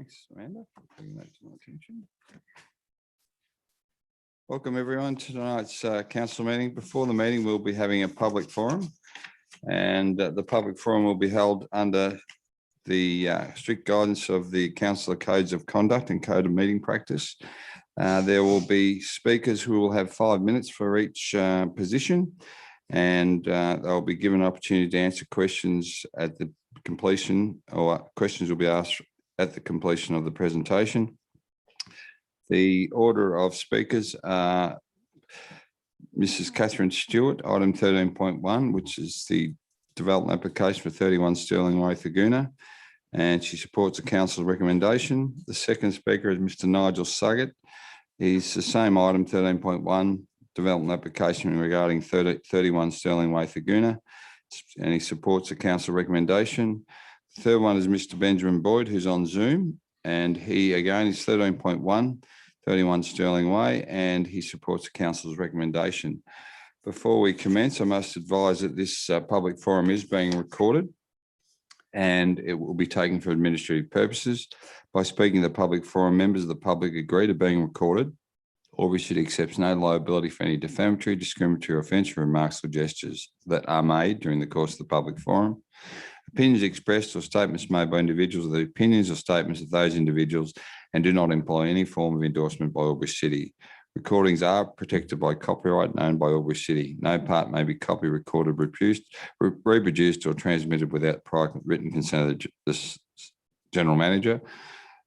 Thanks, Amanda, for bringing that to my attention. Welcome everyone to tonight's council meeting. Before the meeting, we'll be having a public forum, and the public forum will be held under the strict guidance of the Council of Codes of Conduct and Code of Meeting Practice. There will be speakers who will have 5 minutes for each position, and they'll be given an opportunity to answer questions at the completion, or questions will be asked at the completion of the presentation. The order of speakers are Mrs. Catherine Stewart, item 13.1, which is the development application for 31 Sterling Way, Thurgoona, and she supports the council's recommendation. The second speaker is Mr. Nigel Suggett. He's the same item 13.1, development application regarding 31 Sterling Way, Thurgoona, and he supports the council recommendation. The third one is Mr. Benjamin Boyd, who's on Zoom, and he again is 13.1, 31 Sterling Way, and he supports the council's recommendation. Before we commence, I must advise that this public forum is being recorded and it will be taken for administrative purposes. By speaking to the public forum, members of the public agree to being recorded. All issued accepts no liability for any defamatory, discriminatory, or offensive remarks or gestures that are made during the course of the public forum. Opinions expressed or statements made by individuals are the opinions or statements of those individuals and do not employ any form of endorsement by Albury City. Recordings are protected by copyright and owned by Albury City. No part may be copied, recorded, reproduced or transmitted without prior written consent of the General Manager.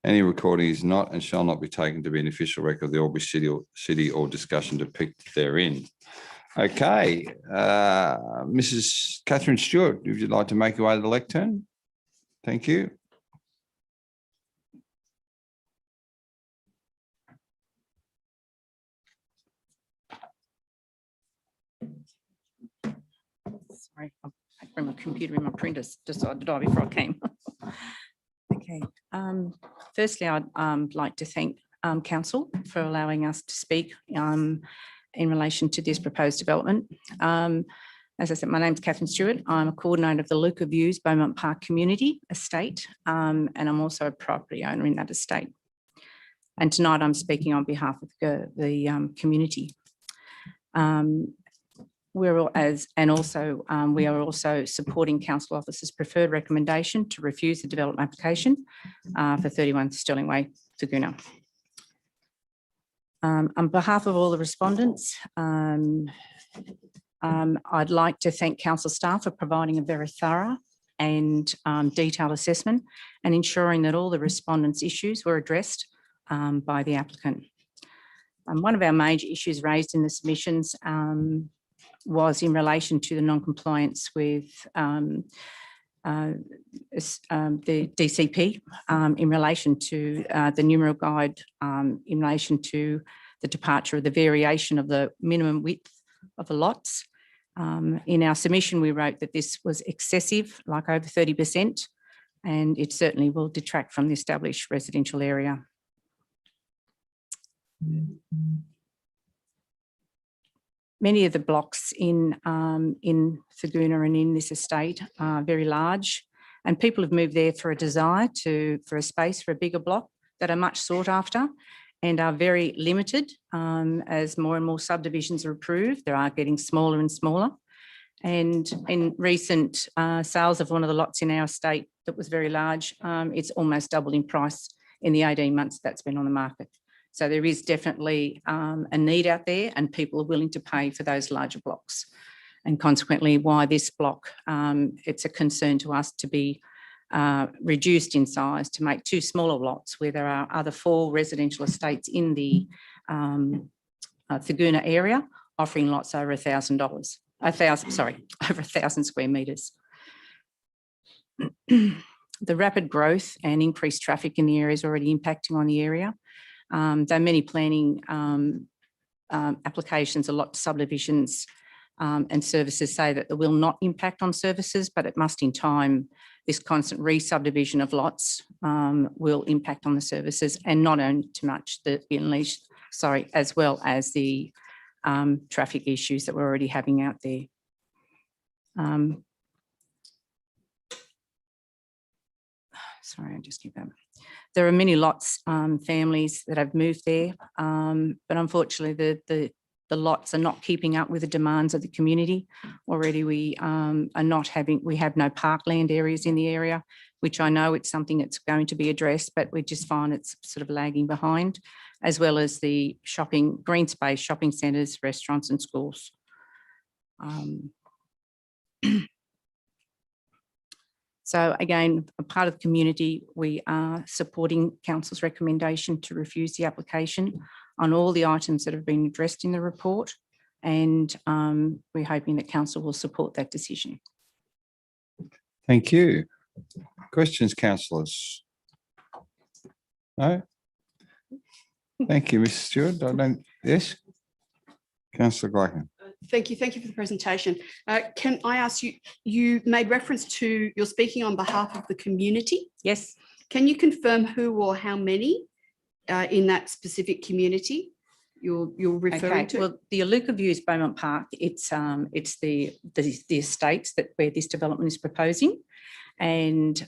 Any recording is not and shall not be taken to be an official record of the Albury City or discussion depicted therein. Okay, Mrs. Catherine Stewart, if you'd like to make your way to the lectern. Thank you. Sorry, I bring my computer and my printers decided to die before I came. Okay. Firstly, I'd like to thank Council for allowing us to speak in relation to this proposed development. As I said, my name is Catherine Stewart. I'm a coordinator of the Luca Views Beaumont Park Community Estate, and I'm also a property owner in that estate. And tonight I'm speaking on behalf of the community. We are also supporting Council Officer's preferred recommendation to refuse the development application for 31 Sterling Way, Thurgoona. On behalf of all the respondents, I'd like to thank council staff for providing a very thorough and detailed assessment and ensuring that all the respondents' issues were addressed by the applicant. One of our major issues raised in the submissions was in relation to the non-compliance with the DCP in relation to the numeral guide in relation to the departure of the variation of the minimum width of the lots. In our submission, we wrote that this was excessive, like over 30%, and it certainly will detract from the established residential area. Many of the blocks in Thurgoona and in this estate are very large, and people have moved there for a desire for a space for a bigger block that are much sought after and are very limited as more and more subdivisions are approved. They are getting smaller and smaller. And in recent sales of one of the lots in our estate that was very large, it's almost doubled in price in the 18 months that's been on the market. So there is definitely a need out there, and people are willing to pay for those larger blocks. And consequently, why this block, it's a concern to us to be reduced in size to make 2 smaller lots where there are other 4 residential estates in the Thurgoona area offering lots over $1,000. Over 1,000 square metres. The rapid growth and increased traffic in the area is already impacting on the area. Though many planning applications, a lot of subdivisions and services say that they will not impact on services, but it must in time, this constant re-subdivision of lots will impact on the services, and not only too much as well as the traffic issues that we're already having out there. Sorry, I'll just keep that. there are many lots, families that have moved there, but unfortunately the lots are not keeping up with the demands of the community. Already we have no parkland areas in the area, which I know it's something that's going to be addressed, but we just find it's sort of lagging behind, as well as the green space, shopping centres, restaurants and schools. So again, a part of the community, we are supporting council's recommendation to refuse the application on all the items that have been addressed in the report, and we're hoping that council will support that decision. Thank you. Questions, councillors? No? Thank you, Mr. Stewart. Yes? Councillor Gleichen. Thank you. Thank you for the presentation. Can I ask you, you made reference to you're speaking on behalf of the community. Yes. Can you confirm who or how many in that specific community you're referring to? Well, the Aluka Views Beaumont Park, it's the estates where this development is proposing. And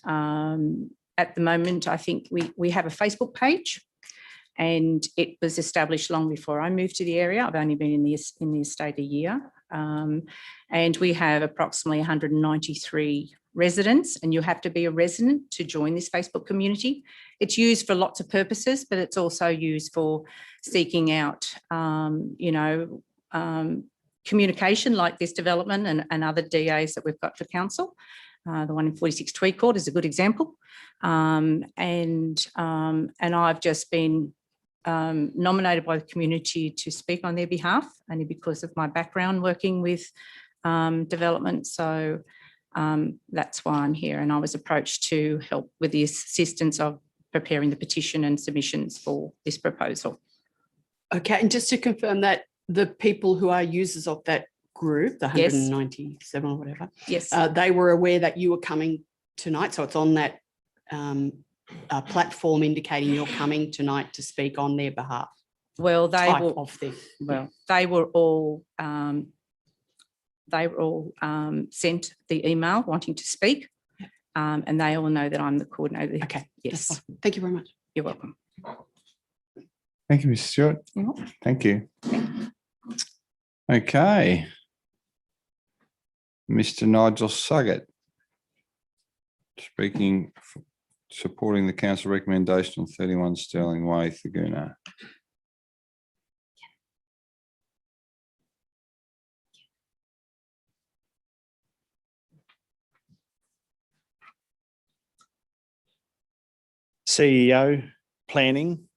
at the moment, I think we have a Facebook page, and it was established long before I moved to the area. I've only been in the estate a year. And we have approximately 193 residents, and you have to be a resident to join this Facebook community. It's used for lots of purposes, but it's also used for seeking out, communication like this development and other DAs that we've got for council. The one in 46 Tweed Court is a good example. And I've just been nominated by the community to speak on their behalf, only because of my background working with development. So that's why I'm here, and I was approached to help with the assistance of preparing the petition and submissions for this proposal. Okay, and just to confirm that the people who are users of that group, the 197 or whatever, yes, they were aware that you were coming tonight, so it's on that platform indicating you're coming tonight to speak on their behalf. Well, they were all sent the email wanting to speak, and they all know that I'm the coordinator. Okay, yes. Thank you very much. You're welcome. Thank you, Mr. Stewart. Thank you. Okay. Mr. Nigel Suggett, supporting the council recommendation on 31 Sterling Way, Thaguna. CEO, Planning,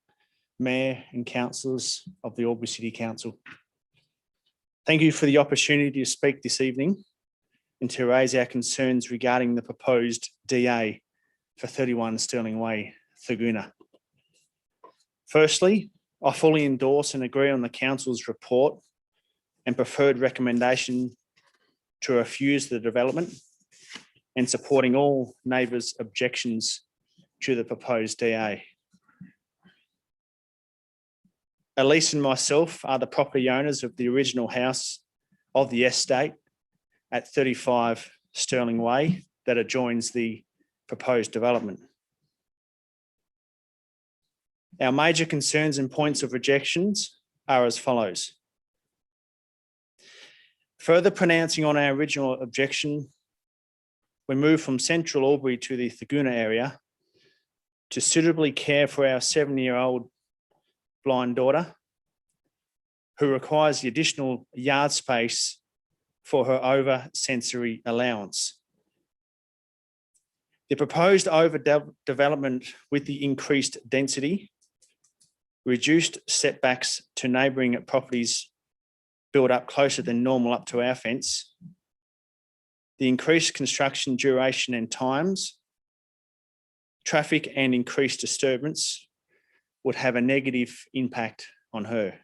Mayor and councillors of the Albury City Council. Thank you for the opportunity to speak this evening and to raise our concerns regarding the proposed DA for 31 Sterling Way, Thaguna. Firstly, I fully endorse and agree on the council's report and preferred recommendation to refuse the development, and supporting all neighbours' objections to the proposed DA. Elise and myself are the property owners of the original house of the estate at 35 Sterling Way that adjoins the proposed development. Our major concerns and points of rejections are as follows. Further pronouncing on our original objection, we moved from central Albury to the Thaguna area to suitably care for our 7-year-old blind daughter, who requires the additional yard space for her over-sensory allowance. The proposed overdevelopment with the increased density, reduced setbacks to neighbouring properties built up closer than normal up to our fence, the increased construction duration and times, traffic and increased disturbance would have a negative impact on her.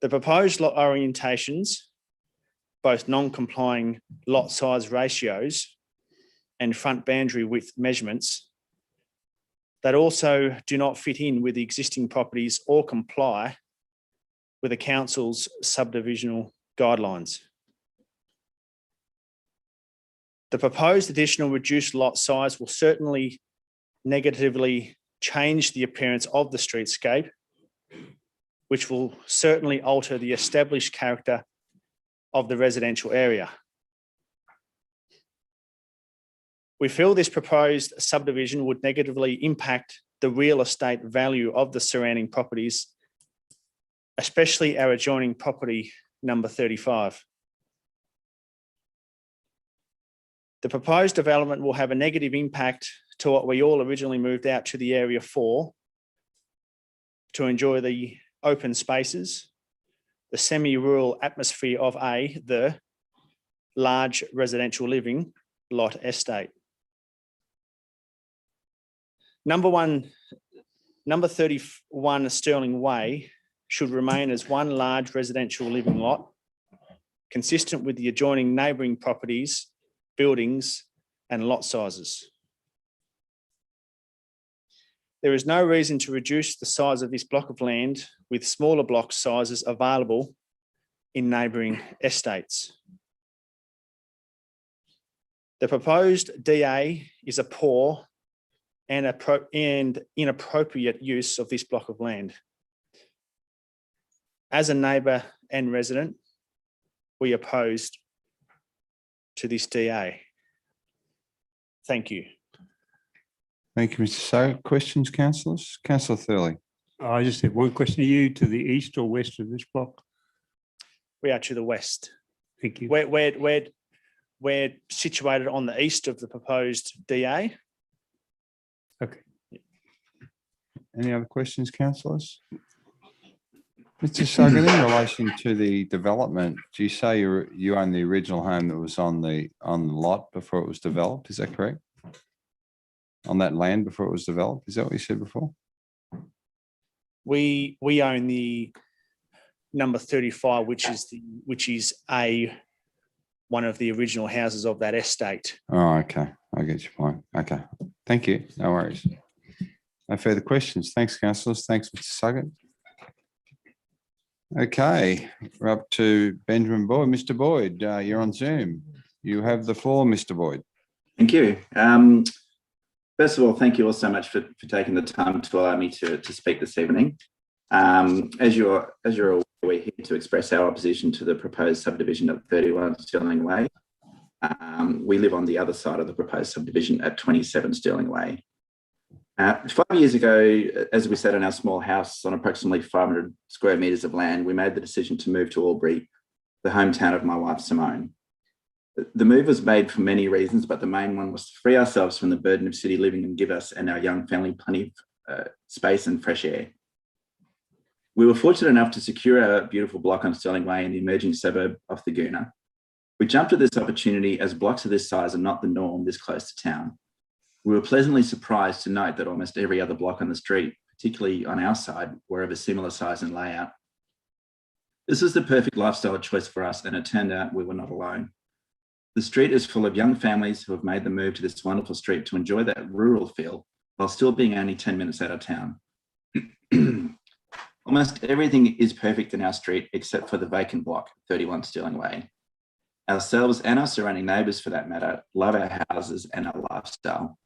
The proposed lot orientations, both non-complying lot size ratios and front boundary width measurements, that also do not fit in with the existing properties or comply with the council's subdivisional guidelines. The proposed additional reduced lot size will certainly negatively change the appearance of the streetscape, which will certainly alter the established character of the residential area. We feel this proposed subdivision would negatively impact the real estate value of the surrounding properties, especially our adjoining property number 35. The proposed development will have a negative impact to what we all originally moved out to the area for, to enjoy the open spaces, the semi-rural atmosphere of the large residential living lot estate. Number 31 Sterling Way should remain as one large residential living lot, consistent with the adjoining neighbouring properties, buildings, and lot sizes. There is no reason to reduce the size of this block of land with smaller block sizes available in neighbouring estates. The proposed DA is a poor and inappropriate use of this block of land. As a neighbour and resident, we opposed to this DA. Thank you. Thank you, Mr. So. Questions, councillors? Councillor Thurley. I just have one question. Are you to the east or west of this block? We are to the west. Thank you. We're situated on the east of the proposed DA. Okay. Any other questions, councillors? Mr. Suggett, in relation to the development, do you say you own the original home that was on the lot before it was developed? Is that correct? On that land before it was developed? Is that what you said before? We own the number 35, which is one of the original houses of that estate. Oh, okay. I get your point. Okay. Thank you. No worries. No further questions. Thanks, councillors. Thanks, Mr. Suggett. Okay, we're up to Benjamin Boyd. Mr. Boyd, you're on Zoom. You have the floor, Mr. Boyd. Thank you. First of all, thank you all so much for taking the time to allow me to speak this evening. As you're aware, we're here to express our opposition to the proposed subdivision of 31 Sterling Way. We live on the other side of the proposed subdivision at 27 Sterling Way. 5 years ago, as we sat in our small house on approximately 500 square metres of land, we made the decision to move to Albury, the hometown of my wife, Simone. The move was made for many reasons, but the main one was to free ourselves from the burden of city living and give us and our young family plenty of space and fresh air. We were fortunate enough to secure our beautiful block on Sterling Way in the emerging suburb of Thaguna. We jumped at this opportunity as blocks of this size are not the norm this close to town. We were pleasantly surprised to note that almost every other block on the street, particularly on our side, were of a similar size and layout. This was the perfect lifestyle choice for us, and it turned out we were not alone. The street is full of young families who have made the move to this wonderful street to enjoy that rural feel while still being only 10 minutes out of town. Almost everything is perfect in our street except for the vacant block, 31 Sterling Way. Ourselves and our surrounding neighbours, for that matter, love our houses and our lifestyle.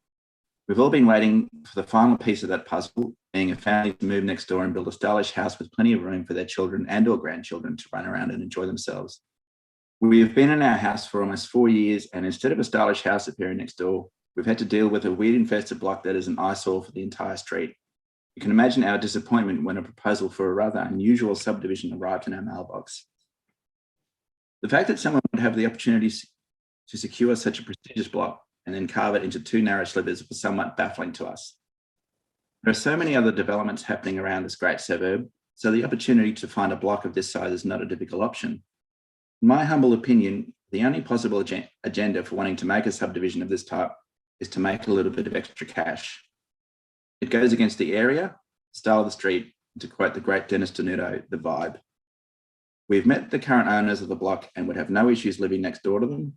We've all been waiting for the final piece of that puzzle, being a family to move next door and build a stylish house with plenty of room for their children and or grandchildren to run around and enjoy themselves. We have been in our house for almost 4 years, and instead of a stylish house appearing next door, we've had to deal with a weed infested block that is an eyesore for the entire street. You can imagine our disappointment when a proposal for a rather unusual subdivision arrived in our mailbox. The fact that someone would have the opportunity to secure such a prestigious block and then carve it into 2 narrow slivers was somewhat baffling to us. There are so many other developments happening around this great suburb, so the opportunity to find a block of this size is not a difficult option. In my humble opinion, the only possible agenda for wanting to make a subdivision of this type is to make a little bit of extra cash. It goes against the area, style of the street, and to quote the great Dennis Denuto, the vibe. We've met the current owners of the block and would have no issues living next door to them,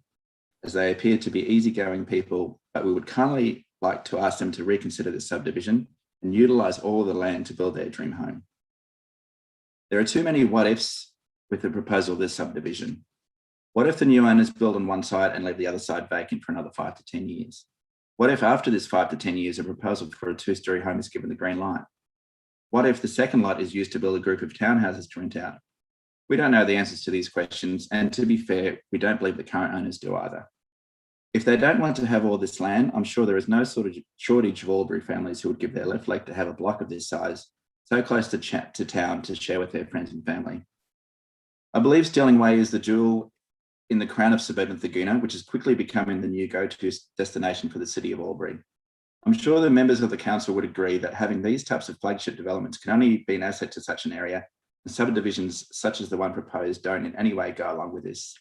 as they appear to be easygoing people, but we would kindly like to ask them to reconsider the subdivision and utilise all of the land to build their dream home. There are too many what ifs with the proposal of this subdivision. What if the new owners build on one side and leave the other side vacant for another 5 to 10 years? What if after this 5 to 10 years, a proposal for a 2-story home is given the green light? What if the second lot is used to build a group of townhouses to rent out? We don't know the answers to these questions, and to be fair, we don't believe the current owners do either. If they don't want to have all this land, I'm sure there is no sort of shortage of Albury families who would give their left leg to have a block of this size, so close to town to share with their friends and family. I believe Stirling Way is the jewel in the crown of suburban Thaguna, which is quickly becoming the new go-to destination for the city of Albury. I'm sure the members of the council would agree that having these types of flagship developments can only be an asset to such an area, and subdivisions such as the one proposed don't in any way go along with this.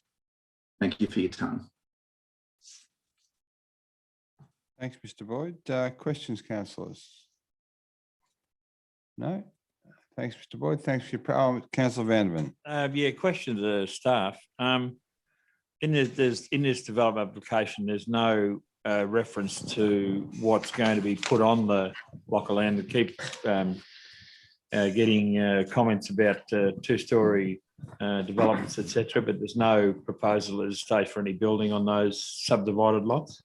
Thank you for your time. Thanks, Mr. Boyd. Questions, councillors? No? Thanks, Mr. Boyd. Thanks for your Councillor Vanderman. Yeah, question to the staff. In this development application, there's no reference to what's going to be put on the block of land. To keep getting comments about 2-story developments, etc., but there's no proposal at this stage for any building on those subdivided lots.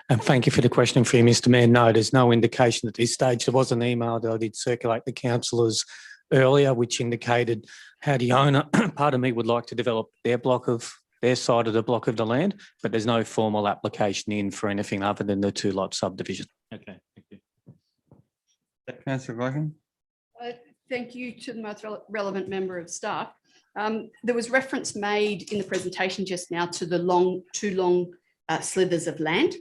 And thank you for the question for you, Mr. Mayor. No, there's no indication at this stage. There was an email that I did circulate the councillors earlier, which indicated how the owner, pardon me, would like to develop their side of the block of the land, but there's no formal application in for anything other than the 2-lot subdivision. Okay, thank you. Councillor Glickin. Thank you to the most relevant member of staff. There was reference made in the presentation just now to the two long slithers of land,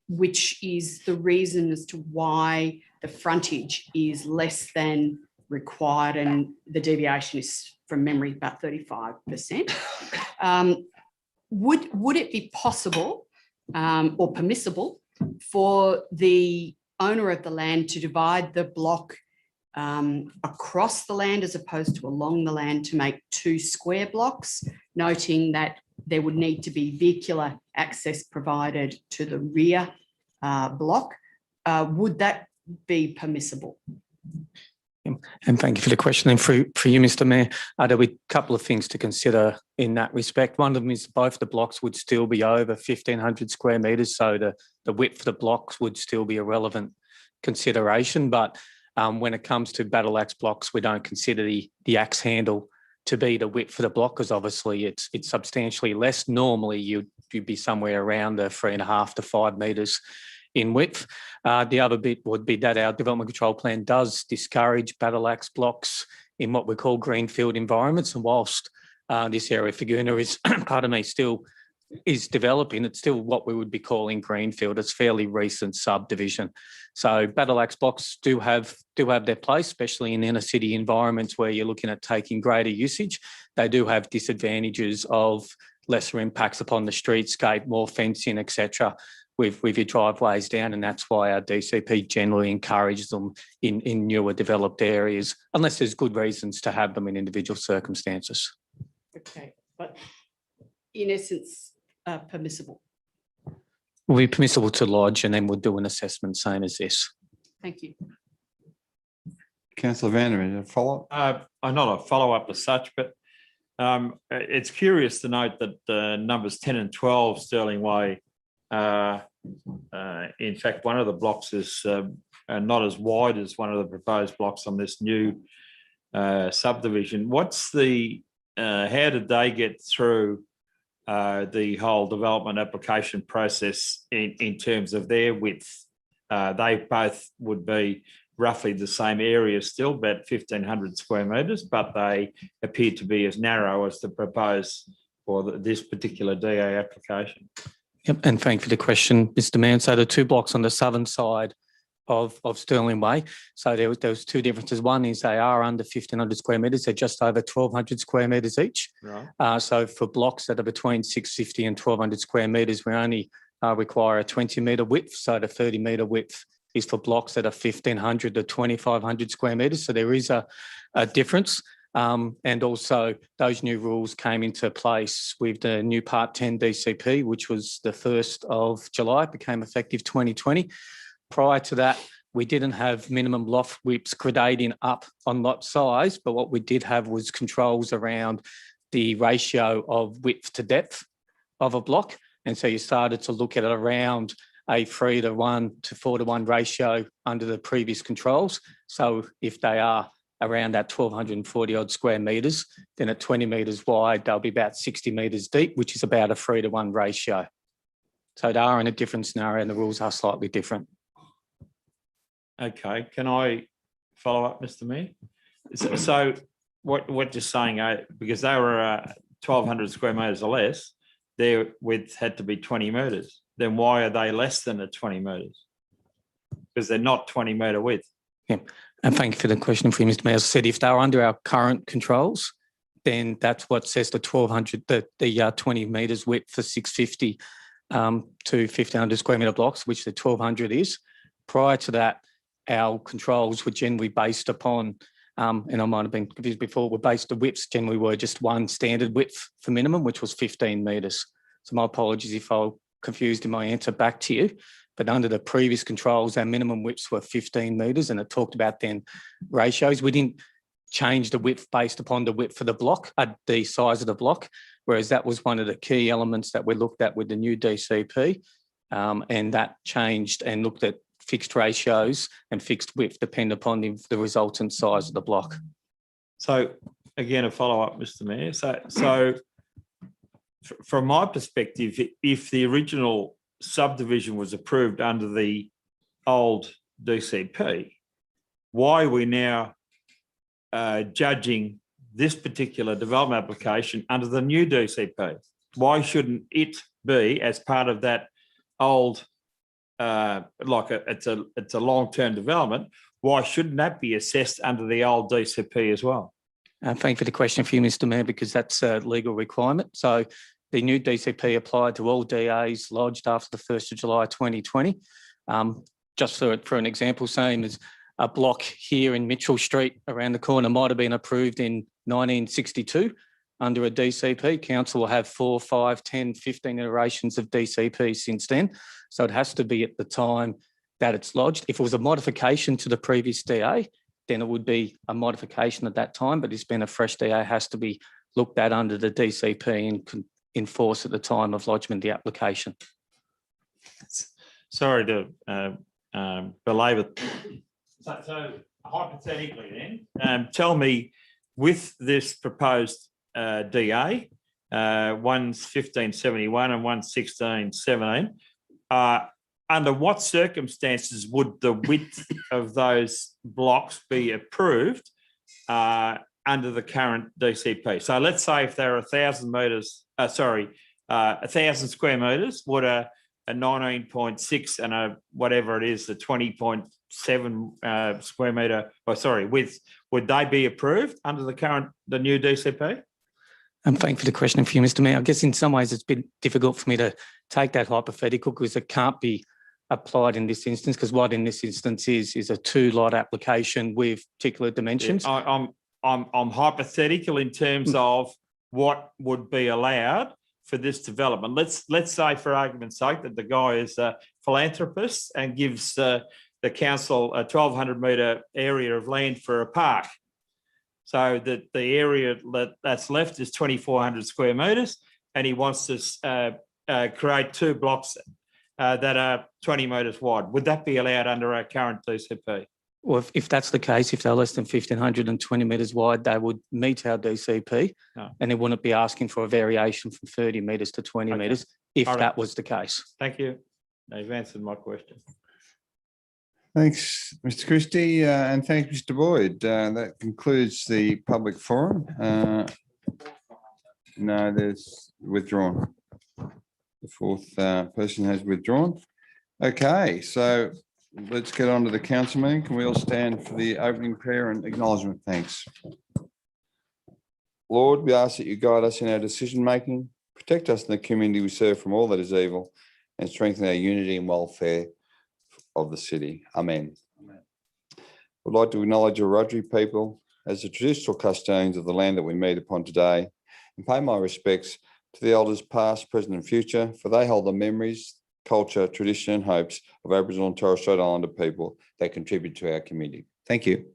which is the reason as to why the frontage is less than required, and the deviation is, from memory, about 35%. Would it be possible or permissible for the owner of the land to divide the block across the land as opposed to along the land to make 2 square blocks, noting that there would need to be vehicular access provided to the rear block? Would that be permissible? And thank you for the question. And for you, Mr. Mayor, there'll be a couple of things to consider in that respect. One of them is both the blocks would still be over 1,500 square metres, so the width of the blocks would still be a relevant consideration. But when it comes to battle axe blocks, we don't consider the axe handle to be the width for the block, because obviously it's substantially less. Normally you'd be somewhere around the 3.5 to 5 metres in width. The other bit would be that our development control plan does discourage battle axe blocks in what we call greenfield environments. And whilst this area, Thaguna, is, pardon me, still is developing, it's still what we would be calling greenfield. It's fairly recent subdivision. So battle axe blocks do have their place, especially in inner city environments where you're looking at taking greater usage. They do have disadvantages of lesser impacts upon the streetscape, more fencing, etc., with your driveways down, and that's why our DCP generally encourages them in newer developed areas, unless there's good reasons to have them in individual circumstances. Okay, but in essence, permissible. Will be permissible to lodge, and then we'll do an assessment same as this. Thank you. Councillor Vanderman, a follow-up? Not a follow-up as such, but it's curious to note that numbers 10 and 12 Stirling Way, in fact, one of the blocks is not as wide as one of the proposed blocks on this new subdivision. What's the, how did they get through the whole development application process in terms of their width? They both would be roughly the same area still, about 1,500 square metres, but they appear to be as narrow as the proposed for this particular DA application. Yep, and thank you for the question, Mr. Mann. So the 2 blocks on the southern side of Stirling Way, so there was 2 differences. One is they are under 1,500 square metres. They're just over 1,200 square metres each. Right. So for blocks that are between 650 and 1,200 square metres, we only require a 20-metre width. So the 30-metre width is for blocks that are 1,500 to 2,500 square metres. So there is a difference. And also those new rules came into place with the new Part 10 DCP, which was the 1st of July, became effective 2020. Prior to that, we didn't have minimum loft widths gradating up on lot size, but what we did have was controls around the ratio of width to depth of a block. And so you started to look at it around a 3:1 to 4:1 ratio under the previous controls. So if they are around that 1,240 odd square metres, then at 20 metres wide, they'll be about 60 metres deep, which is about a 3:1 ratio. So they are in a different scenario and the rules are slightly different. Okay, can I follow up, Mr. Mayor? So what you're saying, because they were 1,200 square metres or less, their width had to be 20 metres. Then why are they less than a 20 metres? Because they're not 20 metre width. Yeah, and thank you for the question for you, Mr. Mayor. As I said, if they're under our current controls, then that's what says the 1,200, the 20 metres width for 650 to 1,500 square metre blocks, which the 1,200 is. Prior to that, our controls were generally based upon, and I might have been confused before, the widths generally were just one standard width for minimum, which was 15 metres. So my apologies if I confused in my answer back to you. But under the previous controls, our minimum widths were 15 metres, and it talked about then ratios. We didn't change the width based upon the width of the block, the size of the block, whereas that was one of the key elements that we looked at with the new DCP, and that changed and looked at fixed ratios and fixed width depend upon the resultant size of the block. So again, a follow-up, Mr. Mayor. So from my perspective, if the original subdivision was approved under the old DCP, why are we now judging this particular development application under the new DCP? Why shouldn't it be as part of that old, it's a long-term development? Why shouldn't that be assessed under the old DCP as well? Thank you for the question for you, Mr. Mayor, because that's a legal requirement. So the new DCP applied to all DAs lodged after the 1st of July 2020. Just for an example, same as a block here in Mitchell Street around the corner might have been approved in 1962 under a DCP. Council will have 4, 5, 10, 15 iterations of DCP since then. So it has to be at the time that it's lodged. If it was a modification to the previous DA, then it would be a modification at that time, but it's been a fresh DA, has to be looked at under the DCP and enforced at the time of lodgement of the application. Sorry to belabor. So hypothetically then, tell me, with this proposed DA, one's 1571 and one's 1617, under what circumstances would the width of those blocks be approved under the current DCP? So let's say if they're 1,000 metres, 1,000 square metres, would a 19.6 and a whatever it is, the 20.7 square metre, width, would they be approved under the new DCP? Thank you for the question for you, Mr. Mayor. I guess in some ways it's been difficult for me to take that hypothetical because it can't be applied in this instance, because what in this instance is a 2-lot application with particular dimensions. Yeah, I'm hypothetical in terms of what would be allowed for this development. Let's say, for argument's sake, that the guy is a philanthropist and gives the council a 1,200 metre area of land for a park. So that the area that's left is 2,400 square metres, and he wants to create 2 blocks that are 20 metres wide. Would that be allowed under our current DCP? Well, if that's the case, if they're less than 1,520 metres wide, they would meet our DCP, and they wouldn't be asking for a variation from 30 metres to 20 metres if that was the case. Thank you. Now you've answered my question. Thanks, Mr. Christie, and thanks, Mr. Boyd. That concludes the public forum. No, there's withdrawn. The 4th person has withdrawn. Okay, so let's get on to the council meeting. Can we all stand for the opening prayer and acknowledgement? Thanks. Lord, we ask that you guide us in our decision making, protect us in the community we serve from all that is evil, and strengthen our unity and welfare of the city. Amen. We'd like to acknowledge the Wiradjuri people as the traditional custodians of the land that we meet upon today, and pay my respects to the elders past, present and future, for they hold the memories, culture, tradition and hopes of Aboriginal and Torres Strait Islander people that contribute to our community. Thank you.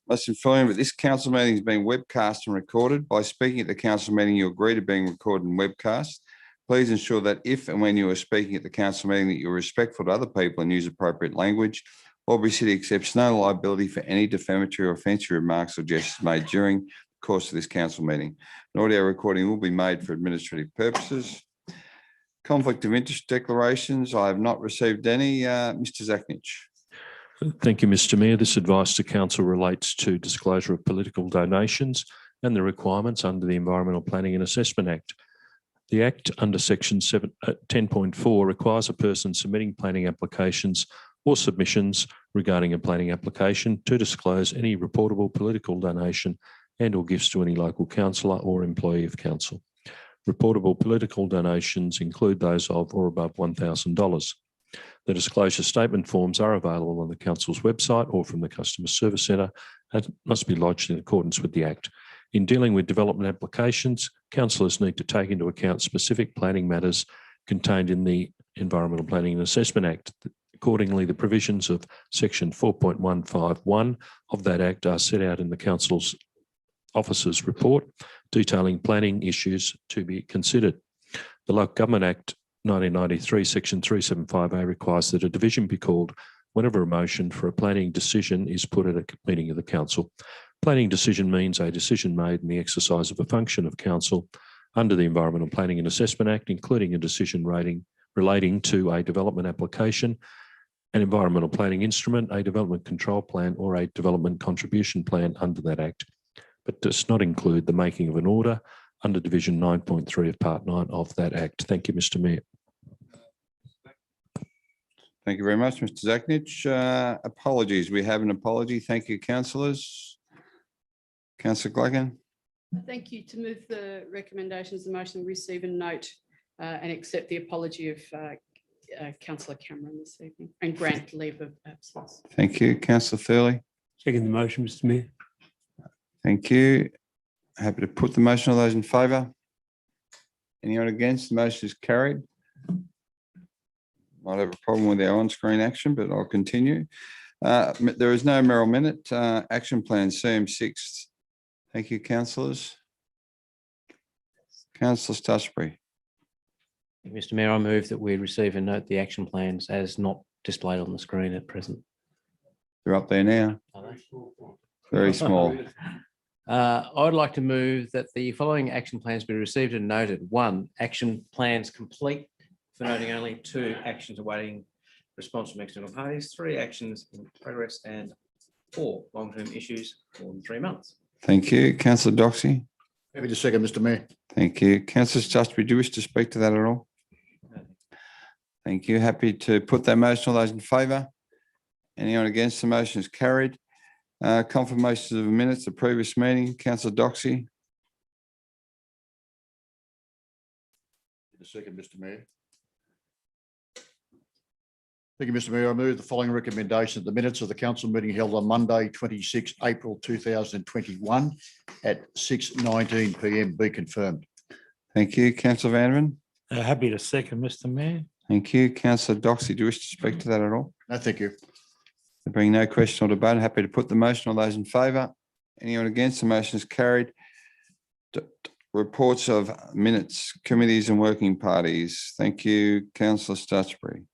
Must inform you that this council meeting is being webcast and recorded. By speaking at the council meeting, you agree to being recorded and webcast. Please ensure that if and when you are speaking at the council meeting that you're respectful to other people and use appropriate language. Albury City accepts no liability for any defamatory or offensive remarks or gestures made during the course of this council meeting. An audio recording will be made for administrative purposes. Conflict of interest declarations. I have not received any. Mr. Zachnich. Thank you, Mr. Mayor. This advice to council relates to disclosure of political donations and the requirements under the Environmental Planning and Assessment Act. The Act under section 10.4 requires a person submitting planning applications or submissions regarding a planning application to disclose any reportable political donation and or gifts to any local councillor or employee of council. Reportable political donations include those of or above $1,000. The disclosure statement forms are available on the council's website or from the Customer Service Centre and must be lodged in accordance with the Act. In dealing with development applications, councillors need to take into account specific planning matters contained in the Environmental Planning and Assessment Act. Accordingly, the provisions of section 4.151 of that Act are set out in the council's officer's report detailing planning issues to be considered. The Local Government Act 1993, section 375A requires that a division be called whenever a motion for a planning decision is put at a meeting of the council. Planning decision means a decision made in the exercise of a function of council under the Environmental Planning and Assessment Act, including a decision relating to a development application, an environmental planning instrument, a development control plan, or a development contribution plan under that Act, but does not include the making of an order under Division 9.3 of Part 9 of that Act. Thank you, Mr. Mayor. Thank you very much, Mr. Zachnich. Apologies. We have an apology. Thank you, councillors. Councillor Glacken. Thank you. To move the recommendations, the motion, receive and note and accept the apology of Councillor Cameron this evening and grant leave of absence. Thank you. Councillor Thurley. Second the motion, Mr. Mayor. Thank you. Happy to put the motion. All those in favour? Anyone against? The motion is carried. Might have a problem with our on-screen action, but I'll continue. There is no Merrill Minute. Action plan CM6. Thank you, councillors. Councillor Stutchbury. Mr. Mayor, I move that we receive and note the action plans as not displayed on the screen at present. They're up there now. Very small. I would like to move that the following action plans be received and noted. 1, action plans complete for noting only. 2, actions awaiting response from external parties. 3, actions in progress. And 4, long-term issues more than 3 months. Thank you. Councillor Doxey. Happy to second, Mr. Mayor. Thank you. Councillor Stutchbury, do you wish to speak to that at all? Thank you. Happy to put that motion. All those in favour? Anyone against? The motion is carried. Confirmation of the minutes of the previous meeting. Councillor Doxey. Second, Mr. Mayor. Thank you, Mr. Mayor. I move the following recommendation: the minutes of the council meeting held on Monday, 26 April 2021 at 6:19 p.m. be confirmed. Thank you. Councillor Vanderman. Happy to second, Mr. Mayor. Thank you. Councillor Doxey, do you wish to speak to that at all? No, thank you. There being no question or debate, I'm happy to put the motion. All those in favour? Anyone against? The motion is carried. Reports of minutes, committees and working parties. Thank you, Councillor Stutchbury.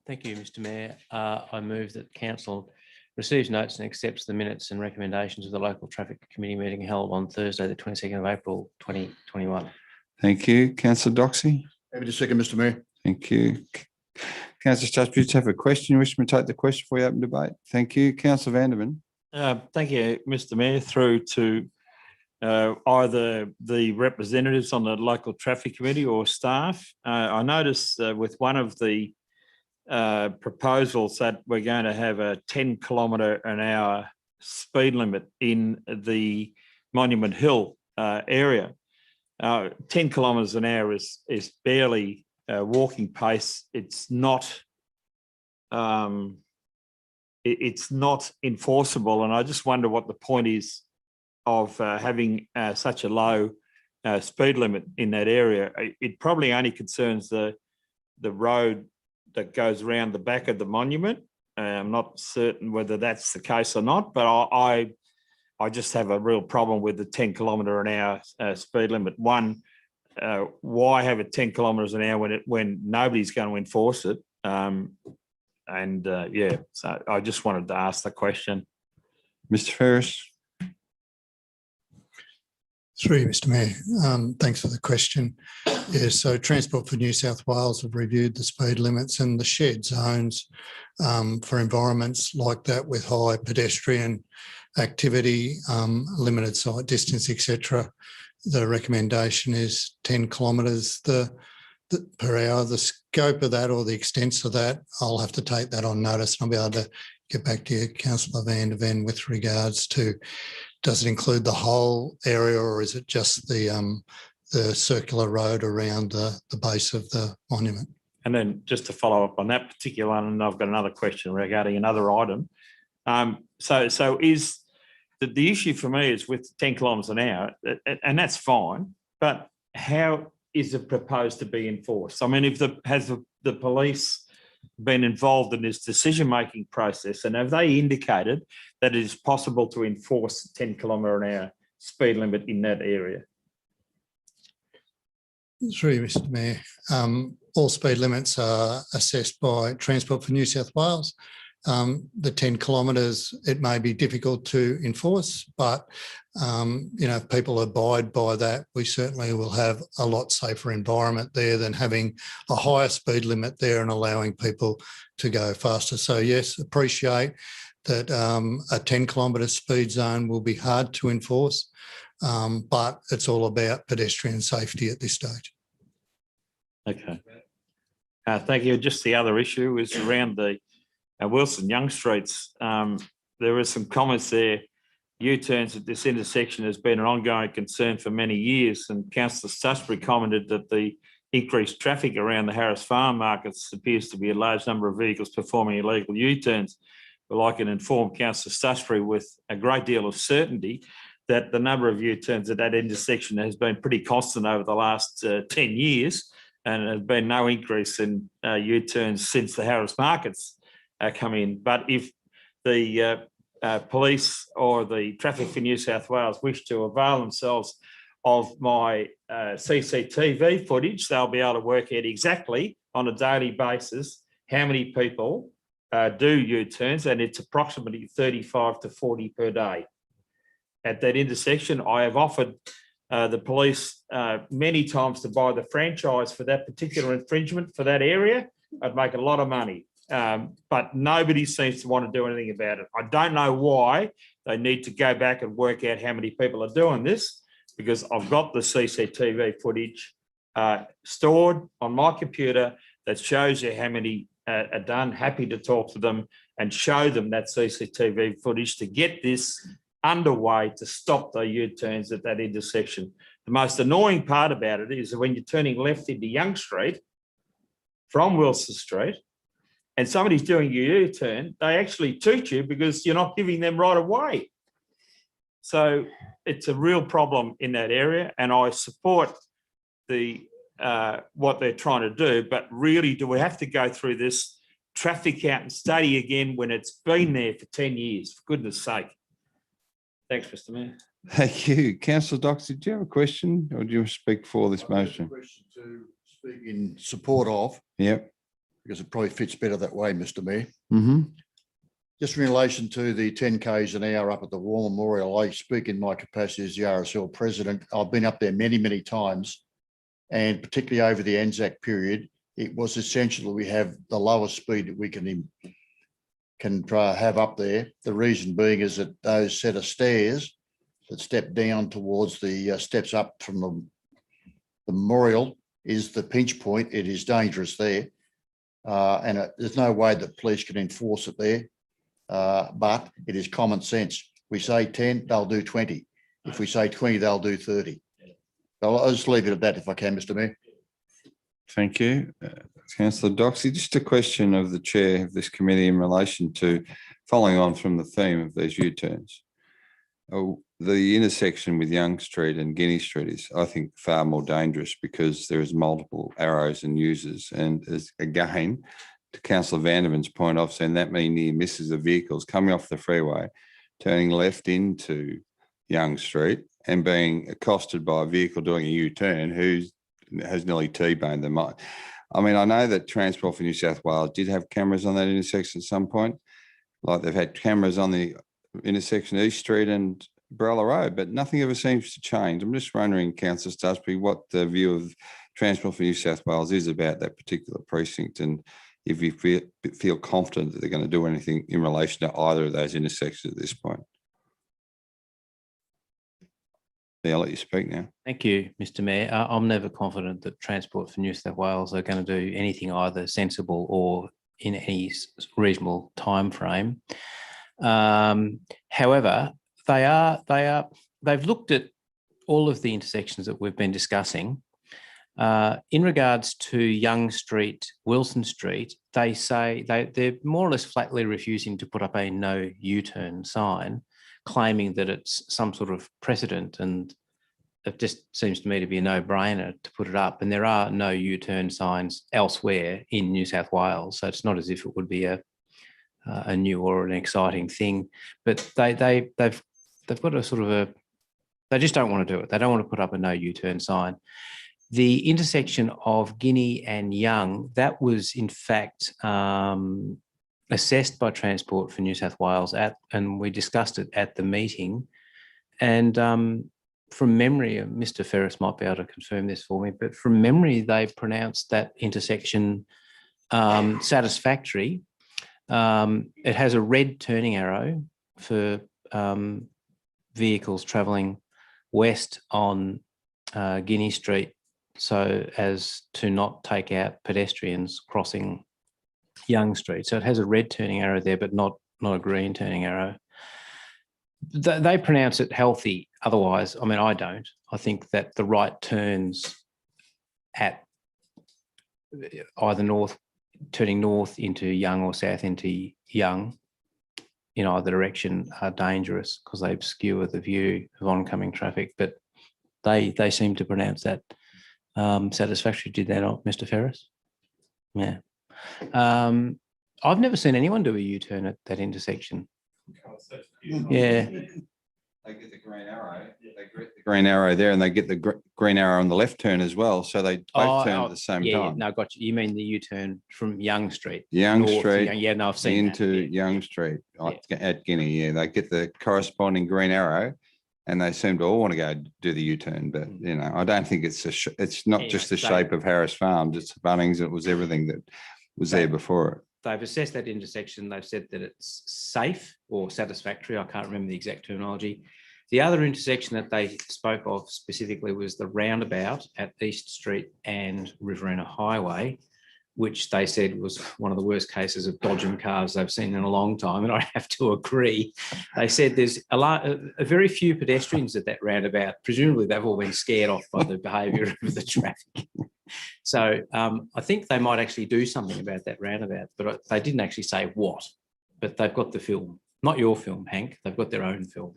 Thank you, Mr. Mayor. I move that council receives notes and accepts the minutes and recommendations of the local traffic committee meeting held on Thursday, the 22nd of April, 2021. Thank you. Councillor Doxey. Happy to second, Mr. Mayor. Thank you. Councillor Stutchbury, you have a question. You wish me to take the question before you open debate? Thank you. Councillor Vanderman. Thank you, Mr. Mayor, through to either the representatives on the local traffic committee or staff. I noticed with one of the proposals that we're going to have a 10km/h speed limit in the Monument Hill area. 10 km/h is barely walking pace. It's not enforceable, and I just wonder what the point is having such a low speed limit in that area. It probably only concerns the road that goes around the back of the monument. I'm not certain whether that's the case or not, but I just have a real problem with the 10 km/h speed limit. One, why have it 10 km/h when nobody's going to enforce it? Yeah, so I just wanted to ask the question. Mr. Ferris. Through you, Mr. Mayor. Thanks for the question. Yeah, so Transport for New South Wales have reviewed the speed limits and the shared zones for environments like that with high pedestrian activity, limited sight distance, etc. The recommendation is 10 kilometres per hour. The scope of that or the extent of that, I'll have to take that on notice and I'll be able to get back to you, Councillor Van der Ven, with regards to, does it include the whole area or is it just the circular road around the base of the monument? And then just to follow up on that particular one, and I've got another question regarding another item. So is the issue for me is with 10 km/h, and that's fine, but how is it proposed to be enforced? I mean, has the police been involved in this decision-making process, and have they indicated that it is possible to enforce 10 km/h speed limit in that area? Through you, Mr. Mayor. All speed limits are assessed by Transport for New South Wales. The 10 kilometres, it may be difficult to enforce, but if people abide by that, we certainly will have a lot safer environment there than having a higher speed limit there and allowing people to go faster. So yes, appreciate that a 10 kilometre speed zone will be hard to enforce, but it's all about pedestrian safety at this stage. Okay. Thank you. Just the other issue is around the Wilson Young Streets. There were some comments there. U-turns at this intersection has been an ongoing concern for many years, and Councillor Stusbury commented that the increased traffic around the Harris Farm markets appears to be a large number of vehicles performing illegal U-turns. Well, I can inform Councillor Stusbury with a great deal of certainty that the number of U-turns at that intersection has been pretty constant over the last 10 years, and there's been no increase in U-turns since the Harris markets come in. But if the police or the Traffic for New South Wales wish to avail themselves of my CCTV footage, they'll be able to work out exactly on a daily basis how many people do U-turns, and it's approximately 35 to 40 per day. At that intersection, I have offered the police many times to buy the franchise for that particular infringement for that area. I'd make a lot of money, but nobody seems to want to do anything about it. I don't know why they need to go back and work out how many people are doing this, because I've got the CCTV footage stored on my computer that shows you how many are done. Happy to talk to them and show them that CCTV footage to get this underway to stop the U-turns at that intersection. The most annoying part about it is that when you're turning left into Young Street from Wilson Street and somebody's doing a U-turn, they actually toot you because you're not giving them right of way. So it's a real problem in that area, and I support the what they're trying to do, but really, do we have to go through this traffic count and study again when it's been there for 10 years, for goodness sake? Thanks, Mr. Mayor. Thank you. Councillor Doxey, do you have a question or do you speak for this motion? Question to speak in support of. Yep. Because it probably fits better that way, Mr. Mayor. Mm-hmm. Just in relation to the 10 k's an hour up at the War Memorial, I speak in my capacity as the RSL president. I've been up there many, many times, and particularly over the Anzac period, it was essential that we have the lowest speed that we can have up there. The reason being is that those set of stairs that step down towards the steps up from the memorial is the pinch point. It is dangerous there, and there's no way that police can enforce it there. But it is common sense. We say 10, they'll do 20. If we say 20, they'll do 30. I'll just leave it at that if I can, Mr. Mayor. Thank you. Councillor Doxey, just a question of the chair of this committee in relation to following on from the theme of these U-turns. the intersection with Young Street and Guinea Street is, I think, far more dangerous because there is multiple arrows and users. And as, again, to Councillor Vanderman's point, I've seen that many near misses of vehicles coming off the freeway, turning left into Young Street and being accosted by a vehicle doing a U-turn who has nearly T-boned them. I mean, I know that Transport for New South Wales did have cameras on that intersection at some point, like they've had cameras on the intersection East Street and Barella Road, but nothing ever seems to change. I'm just wondering, Councillor Stusby, what the view of Transport for New South Wales is about that particular precinct, and if you feel confident that they're going to do anything in relation to either of those intersections at this point. Yeah, I'll let you speak now. Thank you, Mr. Mayor. I'm never confident that Transport for New South Wales are going to do anything either sensible or in any reasonable time frame. However, they've looked at all of the intersections that we've been discussing. In regards to Young Street, Wilson Street, they say they're more or less flatly refusing to put up a no U-turn sign, claiming that it's some sort of precedent, and it just seems to me to be a no-brainer to put it up. And there are no U-turn signs elsewhere in New South Wales, so it's not as if it would be a new or an exciting thing. But they've got a sort of they just don't want to do it. They don't want to put up a no U-turn sign. The intersection of Guinea and Young, that was in fact assessed by Transport for New South Wales and we discussed it at the meeting. And from memory, Mr. Ferris might be able to confirm this for me, but from memory, they pronounced that intersection satisfactory. It has a red turning arrow for vehicles travelling west on Guinea Street, so as to not take out pedestrians crossing Young Street. So it has a red turning arrow there, but not a green turning arrow. They pronounce it healthy. Otherwise, I mean, I don't. I think that the right turns at either turning north into Young or south into Young in either direction are dangerous because they obscure the view of oncoming traffic. But they seem to pronounce that satisfactory. Did they not, Mr. Ferris? Yeah. I've never seen anyone do a U-turn at that intersection. Yeah. They get the green arrow. They get the green arrow there, and they get the green arrow on the left turn as well. So they both turn at the same time. No, got you. You mean the U-turn from Young Street? Young Street. Yeah, no, I've seen into Young Street at Guinea. Yeah, they get the corresponding green arrow, and they seem to all want to go do the U-turn. But you know, I don't think it's not just the shape of Harris Farms. It's Bunnings. It was everything that was there before it. They've assessed that intersection. They've said that it's safe or satisfactory. I can't remember the exact terminology. The other intersection that they spoke of specifically was the roundabout at East Street and Riverina Highway, which they said was one of the worst cases of dodging cars they've seen in a long time. And I have to agree. They said there's a very few pedestrians at that roundabout. Presumably they've all been scared off by the behaviour of the traffic. So I think they might actually do something about that roundabout, but they didn't actually say what. But they've got the film, not your film, Hank. They've got their own film.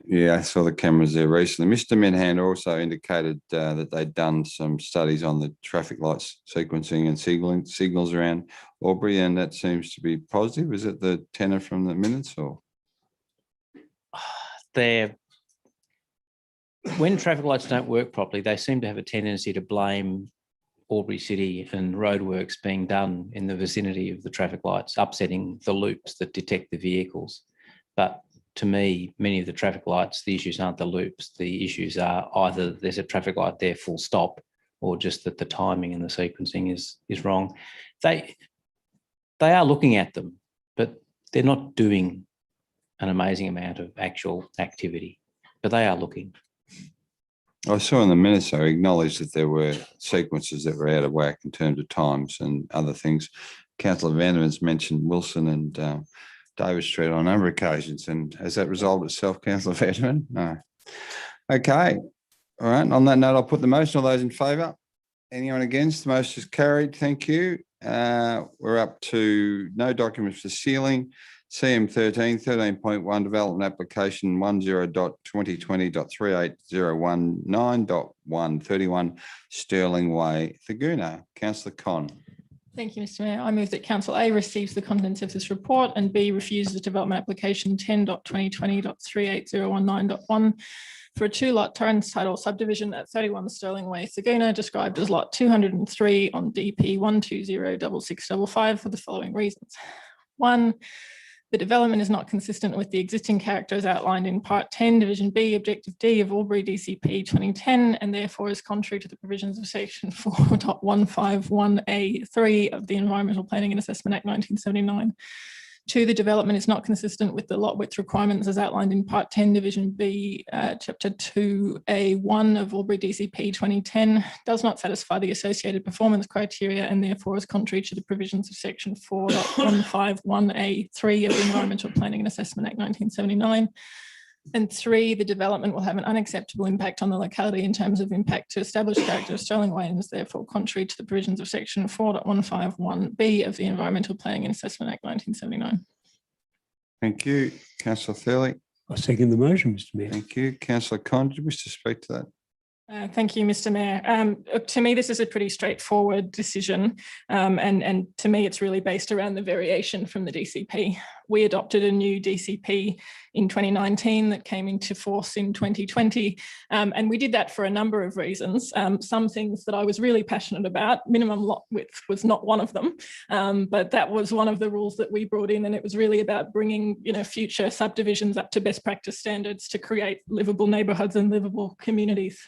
Yeah, I saw the cameras there recently. Mr. Minhan also indicated that they'd done some studies on the traffic lights sequencing and signals around Albury, and that seems to be positive. Is it the tenor from the minutes, or? When traffic lights don't work properly, they seem to have a tendency to blame Albury City and roadworks being done in the vicinity of the traffic lights, upsetting the loops that detect the vehicles. But to me, many of the traffic lights, the issues aren't the loops. The issues are either there's a traffic light there full stop, or just that the timing and the sequencing is wrong. They are looking at them, but they're not doing an amazing amount of actual activity, but they are looking. I saw in the minutes, I acknowledged that there were sequences that were out of whack in terms of times and other things. Councillor Vanderman's mentioned Wilson and David Street on a number of occasions, and has that resolved itself, Councillor Vanderman? No. Okay. All right. On that note, I'll put the motion. All those in favour? Anyone against? The motion is carried. Thank you. We're up to no documents for sealing. CM 13.1 development application 10.20.38.019.131 Sterling Way, Thaguna. Councillor Con. Thank you, Mr. Mayor. I move that Council A receives the contents of this report and B refuses the development application 10.2020.38.019.1 for a 2-lot Torrens title subdivision at 31 Sterling Way, Thaguna, described as lot 203 on DP 1206655 for the following reasons. 1, the development is not consistent with the existing characters outlined in Part 10, Division B, Objective D of Albury DCP 2010, and therefore is contrary to the provisions of Section 4.151A3 of the Environmental Planning and Assessment Act 1979. 2, the development is not consistent with the lot width requirements as outlined in Part 10, Division B, Chapter 2A1 of Albury DCP 2010, does not satisfy the associated performance criteria and therefore is contrary to the provisions of Section 4.151A3 of the Environmental Planning and Assessment Act 1979. And 3, the development will have an unacceptable impact on the locality in terms of impact to established character of Sterling Way and is therefore contrary to the provisions of Section 4.151B of the Environmental Planning and Assessment Act 1979. Thank you. Councillor Thurley. I second the motion, Mr. Mayor. Thank you. Councillor Con, do you wish to speak to that? Thank you, Mr. Mayor. To me, this is a pretty straightforward decision. And to me, it's really based around the variation from the DCP. We adopted a new DCP in 2019 that came into force in 2020. And we did that for a number of reasons. Some things that I was really passionate about, minimum lot width was not one of them, but that was one of the rules that we brought in. And it was really about bringing, future subdivisions up to best practice standards to create livable neighbourhoods and livable communities.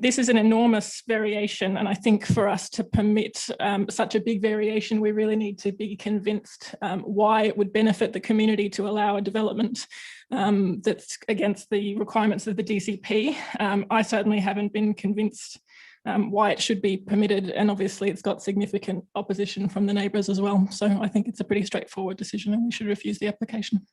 This is an enormous variation, and I think for us to permit such a big variation, we really need to be convinced why it would benefit the community to allow a development that's against the requirements of the DCP. I certainly haven't been convinced why it should be permitted, and obviously it's got significant opposition from the neighbours as well. So I think it's a pretty straightforward decision and we should refuse the application.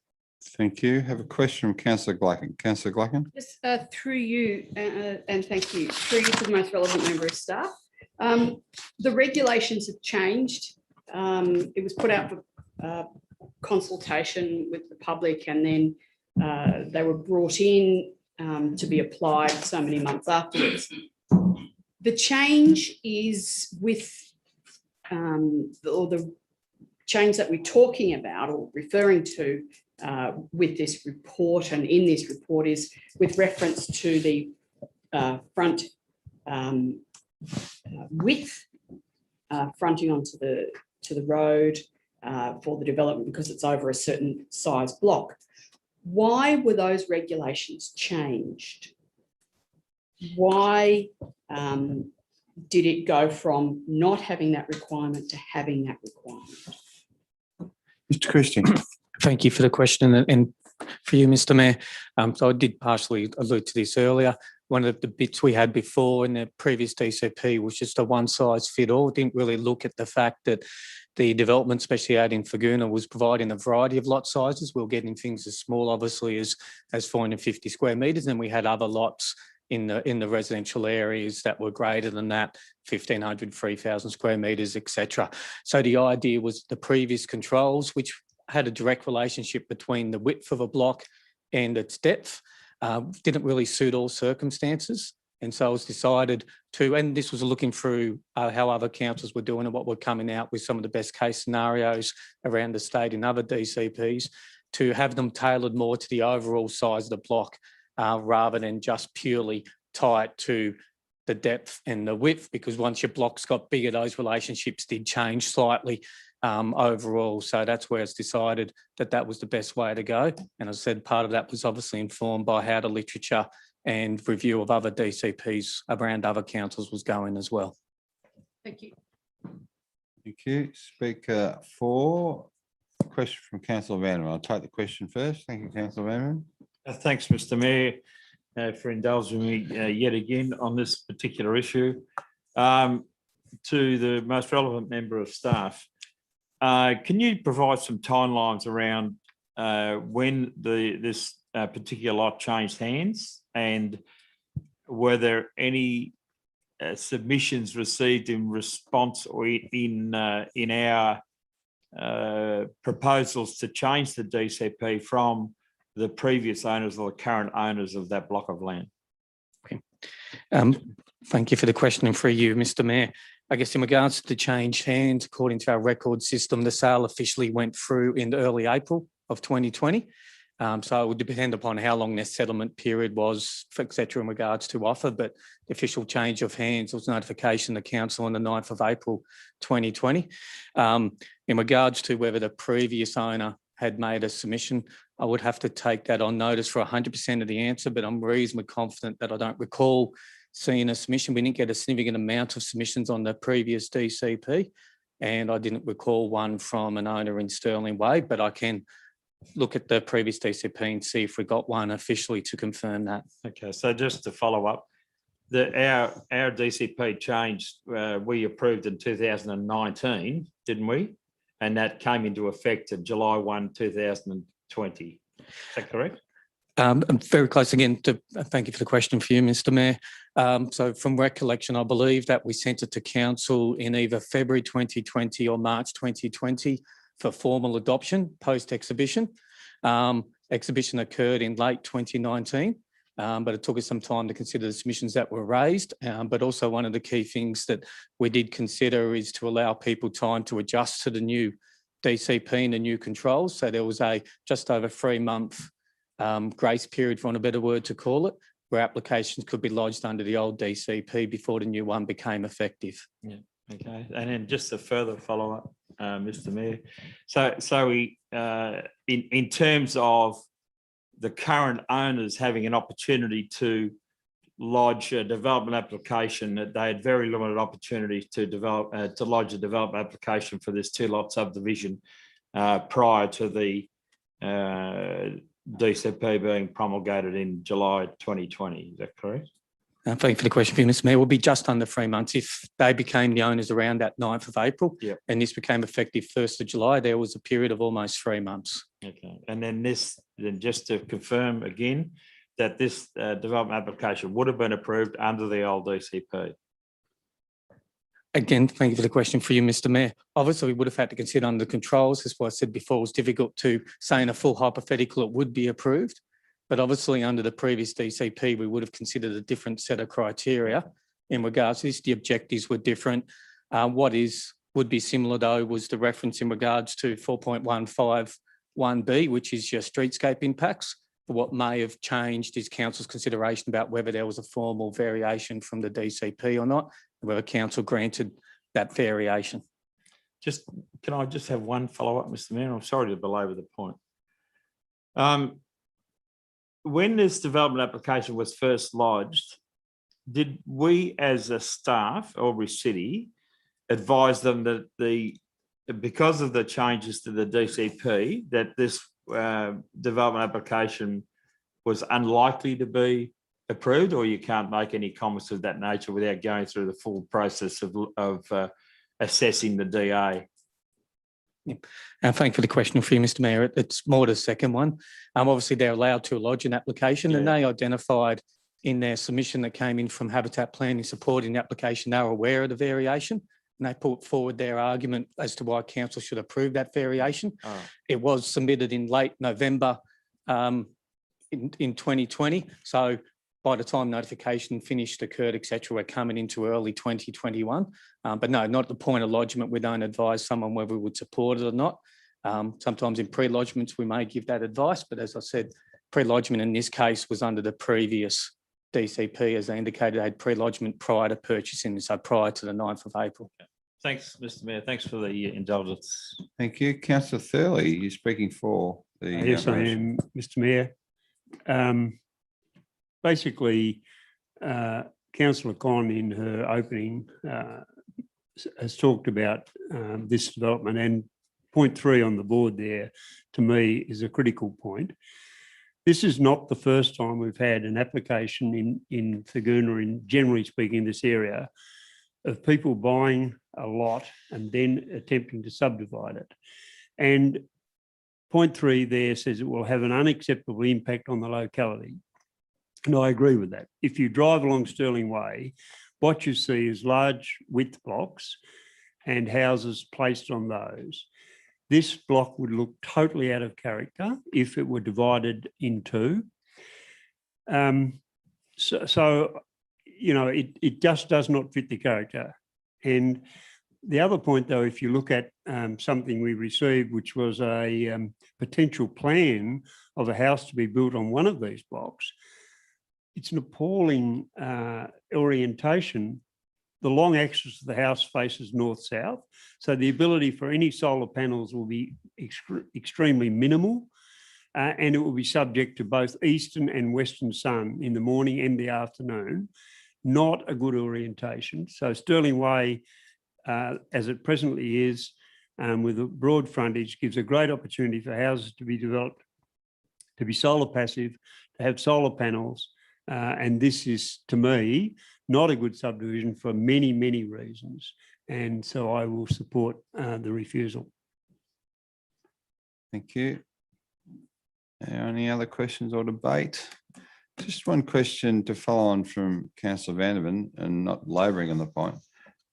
Thank you. Have a question from Councillor Glacken. Councillor Glacken. Just through you, and thank you, through you to the most relevant member of staff. The regulations have changed. It was put out for consultation with the public, and then they were brought in to be applied so many months afterwards. The change is with, or the change that we're talking about or referring to with this report and in this report is with reference to the front width fronting onto the road for the development because it's over a certain size block. Why were those regulations changed? Why did it go from not having that requirement to having that requirement? Mr. Christian. Thank you for the question, and for you, Mr. Mayor. So I did partially allude to this earlier. One of the bits we had before in the previous DCP was just a one-size-fit-all. Didn't really look at the fact that the development, especially out in Thaguna, was providing a variety of lot sizes. We were getting things as small, obviously, as 450 square metres, and we had other lots in the residential areas that were greater than that, 1,500, 3,000 square metres, etc. So the idea was the previous controls, which had a direct relationship between the width of a block and its depth, didn't really suit all circumstances. And so it was decided to, and this was looking through how other councils were doing and what were coming out with some of the best case scenarios around the state in other DCPs, to have them tailored more to the overall size of the block rather than just purely tied to the depth and the width, because once your blocks got bigger, those relationships did change slightly overall. So that's where it's decided that that was the best way to go. And as I said, part of that was obviously informed by how the literature and review of other DCPs around other councils was going as well. Thank you. Thank you. Speaker 4, question from Councillor Vanderman. I'll take the question first. Thank you, Councillor Vanderman. Thanks, Mr. Mayor, for indulging me yet again on this particular issue. To the most relevant member of staff, can you provide some timelines around when this particular lot changed hands, and were there any submissions received in response or in our proposals to change the DCP from the previous owners or the current owners of that block of land? Thank you for the question and for you, Mr. Mayor. I guess in regards to the change hands, according to our record system, the sale officially went through in early April of 2020. So it would depend upon how long their settlement period was, et cetera, in regards to offer, but the official change of hands was notification to council on the 9th of April 2020. In regards to whether the previous owner had made a submission, I would have to take that on notice for 100% of the answer, but I'm reasonably confident that I don't recall seeing a submission. We didn't get a significant amount of submissions on the previous DCP, and I didn't recall one from an owner in Stirling Way, but I can look at the previous DCP and see if we got one officially to confirm that. Okay, so just to follow up, our DCP changed, we approved in 2019, didn't we? And that came into effect in July 1, 2020. Is that correct? I'm very close again to thank you for the question for you, Mr. Mayor. So from recollection, I believe that we sent it to council in either February 2020 or March 2020 for formal adoption post-exhibition. Exhibition occurred in late 2019, but it took us some time to consider the submissions that were raised. But also one of the key things that we did consider is to allow people time to adjust to the new DCP and the new controls. So there was a just over 3-month grace period, for want of a better word to call it, where applications could be lodged under the old DCP before the new one became effective. Yeah. Okay, and then just a further follow-up, Mr. Mayor. So we, in terms of the current owners having an opportunity to lodge a development application, that they had very limited opportunity to develop to lodge a development application for this 2-lot subdivision prior to the DCP being promulgated in July 2020. Is that correct? Thank you for the question, Mr. Mayor. It will be just under 3 months. If they became the owners around that 9th of April, and this became effective 1st of July, there was a period of almost 3 months. Okay, and then just to confirm again, that this development application would have been approved under the old DCP. Again, thank you for the question for you, Mr. Mayor. Obviously, we would have had to consider under the controls. That's why I said before, it was difficult to say in a full hypothetical it would be approved. But obviously, under the previous DCP, we would have considered a different set of criteria in regards to this. The objectives were different. What would be similar, though, was the reference in regards to 4.151B, which is your streetscape impacts. But what may have changed is council's consideration about whether there was a formal variation from the DCP or not, whether council granted that variation. Can I just have one follow-up, Mr. Mayor? I'm sorry to belabor the point. When this development application was first lodged, did we as a staff, Albury City, advise them that because of the changes to the DCP, that this development application was unlikely to be approved, or you can't make any comments of that nature without going through the full process of assessing the DA? Yeah. And thank you for the question for you, Mr. Mayor. It's more the second one. Obviously, they're allowed to lodge an application, and they identified in their submission that came in from Habitat Planning supporting the application, they were aware of the variation, and they put forward their argument as to why council should approve that variation. It was submitted in late November in 2020. So by the time notification finished, occurred, et cetera, we're coming into early 2021. But no, not at the point of lodgement. We don't advise someone whether we would support it or not. Sometimes in pre-lodgements, we may give that advice. But as I said, pre-lodgement in this case was under the previous DCP, as I indicated, they had pre-lodgement prior to purchasing, so prior to the 9th of April. Thanks, Mr. Mayor. Thanks for the indulgence. Thank you. Councillor Thurley, you're speaking for the... Yes, I am, Mr. Mayor. Basically, Councillor Con in her opening has talked about this development, and point 3 on the board there, to me, is a critical point. This is not the first time we've had an application in Thurgoona, in generally speaking, in this area, of people buying a lot and then attempting to subdivide it. And point 3 there says it will have an unacceptable impact on the locality. And I agree with that. If you drive along Stirling Way, what you see is large width blocks and houses placed on those. this block would look totally out of character if it were divided in two. So it just does not fit the character. And the other point, though, if you look at something we received, which was a potential plan of a house to be built on one of these blocks, it's an appalling orientation. The long axis of the house faces north-south, so the ability for any solar panels will be extremely minimal, and it will be subject to both eastern and western sun in the morning and the afternoon. Not a good orientation. So Stirling Way, as it presently is, with a broad frontage, gives a great opportunity for houses to be developed, to be solar passive, to have solar panels. And this is, to me, not a good subdivision for many, many reasons. And so I will support the refusal. Thank you. Any other questions or debate? Just one question to follow on from Councillor Vanderman, and not labouring on the point.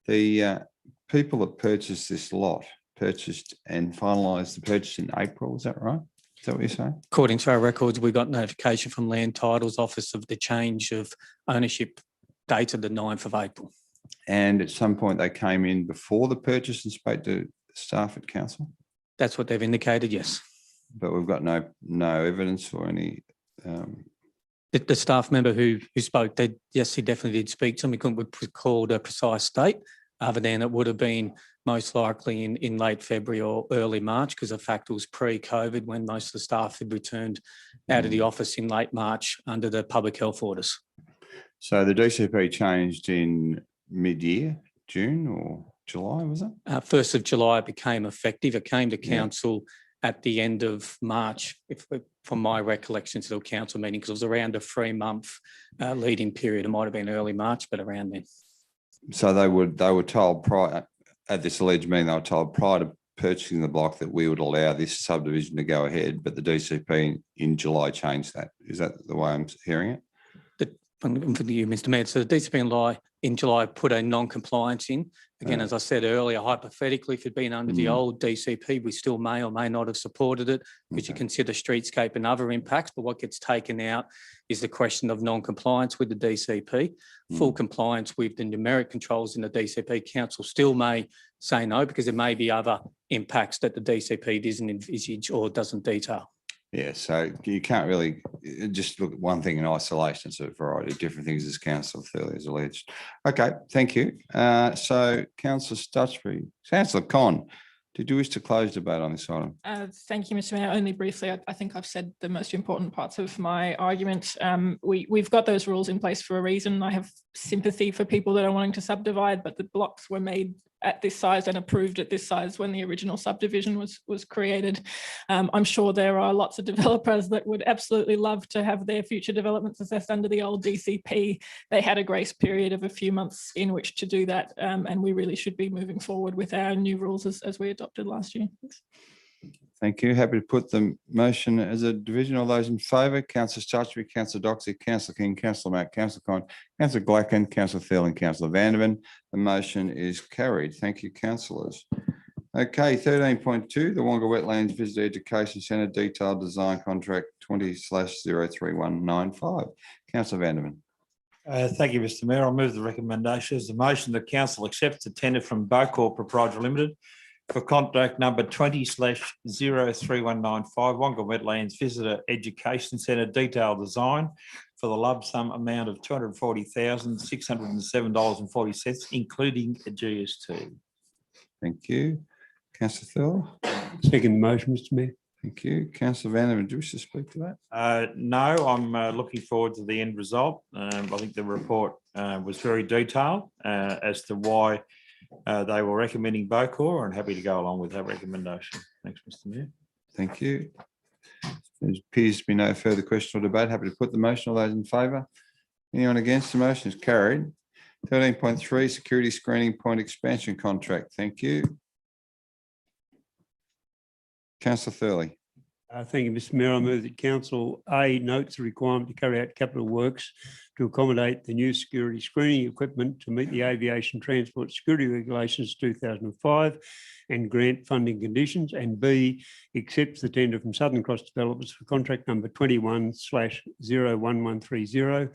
The people that purchased this lot purchased and finalised the purchase in April, is that right? Is that what you're saying? According to our records, we got notification from Land Titles Office of the change of ownership dated the 9th of April. And at some point they came in before the purchase and spoke to staff at council? That's what they've indicated, yes. But we've got no evidence or any... The staff member who spoke, yes, he definitely did speak to him. We couldn't recall a precise date, other than it would have been most likely in late February or early March, because the fact it was pre-COVID when most of the staff had returned out of the office in late March under the public health orders. So the DCP changed in mid-year, June or July, was it? 1st of July it became effective. It came to council at the end of March, from my recollection, to the council meeting, because it was around a 3-month leading period. It might have been early March, but around then. So they were told prior, at this alleged meeting, they were told prior to purchasing the block that we would allow this subdivision to go ahead, but the DCP in July changed that. Is that the way I'm hearing it? For you, Mr. Mayor, so the DCP in July put a non-compliance in. Again, as I said earlier, hypothetically, if it'd been under the old DCP, we still may or may not have supported it, because you consider streetscape and other impacts. But what gets taken out is the question of non-compliance with the DCP. Full compliance with the numeric controls in the DCP, council still may say no, because there may be other impacts that the DCP doesn't envisage or doesn't detail. Yeah, so you can't really just look at one thing in isolation. It's a variety of different things, as Councillor Thurley has alleged. Okay, thank you. So Councillor Stutchbury, Councillor Con, did you wish to close debate on this item? Thank you, Mr. Mayor. Only briefly, I think I've said the most important parts of my argument. We've got those rules in place for a reason. I have sympathy for people that are wanting to subdivide, but the blocks were made at this size and approved at this size when the original subdivision was created. I'm sure there are lots of developers that would absolutely love to have their future developments assessed under the old DCP. They had a grace period of a few months in which to do that, and we really should be moving forward with our new rules as we adopted last year. Thanks. Thank you. Happy to put the motion as a division. All those in favour, Councillor Stutchbury, Councillor Doxey, Councillor King, Councillor Mack, Councillor Con, Councillor Glacken, Councillor Thurling, Councillor Vanderman. The motion is carried. Thank you, councillors. Okay, 13.2, the Wonga Wetlands Visitor Education Centre Detailed Design Contract 20/03195. Councillor Vanderman. Thank you, Mr. Mayor. I'll move the recommendation as the motion that council accepts the tender from Bocor Proprietary Limited for contract number 20/03195, Wonga Wetlands Visitor Education Centre Detailed Design for the lump sum amount of $240,607.40, including a GST. Thank you. Councillor Thurling. Second the motion, Mr. Mayor. Thank you. Councillor Vanderman, do you wish to speak to that? No, I'm looking forward to the end result. I think the report was very detailed as to why they were recommending Bocor, and happy to go along with that recommendation. Thanks, Mr. Mayor. Thank you. There appears to be no further question or debate. Happy to put the motion. All those in favour? Anyone against? The motion is carried. 13.3, security screening point expansion contract. Thank you. Councillor Thurley. Thank you, Mr Mayor. I move that Council A notes the requirement to carry out capital works to accommodate the new security screening equipment to meet the Aviation Transport Security Regulations 2005 and grant funding conditions, and B, accepts the tender from Southern Cross Developments for contract number 21/01130,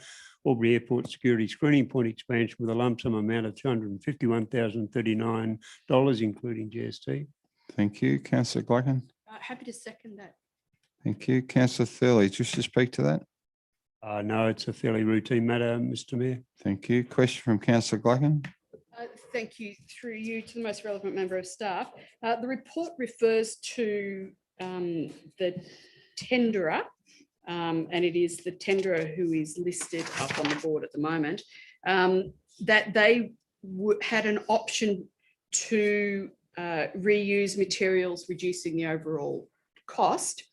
Albury Airport Security Screening Point expansion with a lump sum amount of $251,039, including GST. Thank you. Councillor Gluckin. Happy to second that. Thank you. Councillor Thurley, just to speak to that. No, it's a fairly routine matter, Mr Mayor. Thank you. Question from Councillor Gluckin. Thank you. Through you to the most relevant member of staff. The report refers to the tenderer, and it is the tenderer who is listed up on the board at the moment, that they had an option to reuse materials, reducing the overall cost.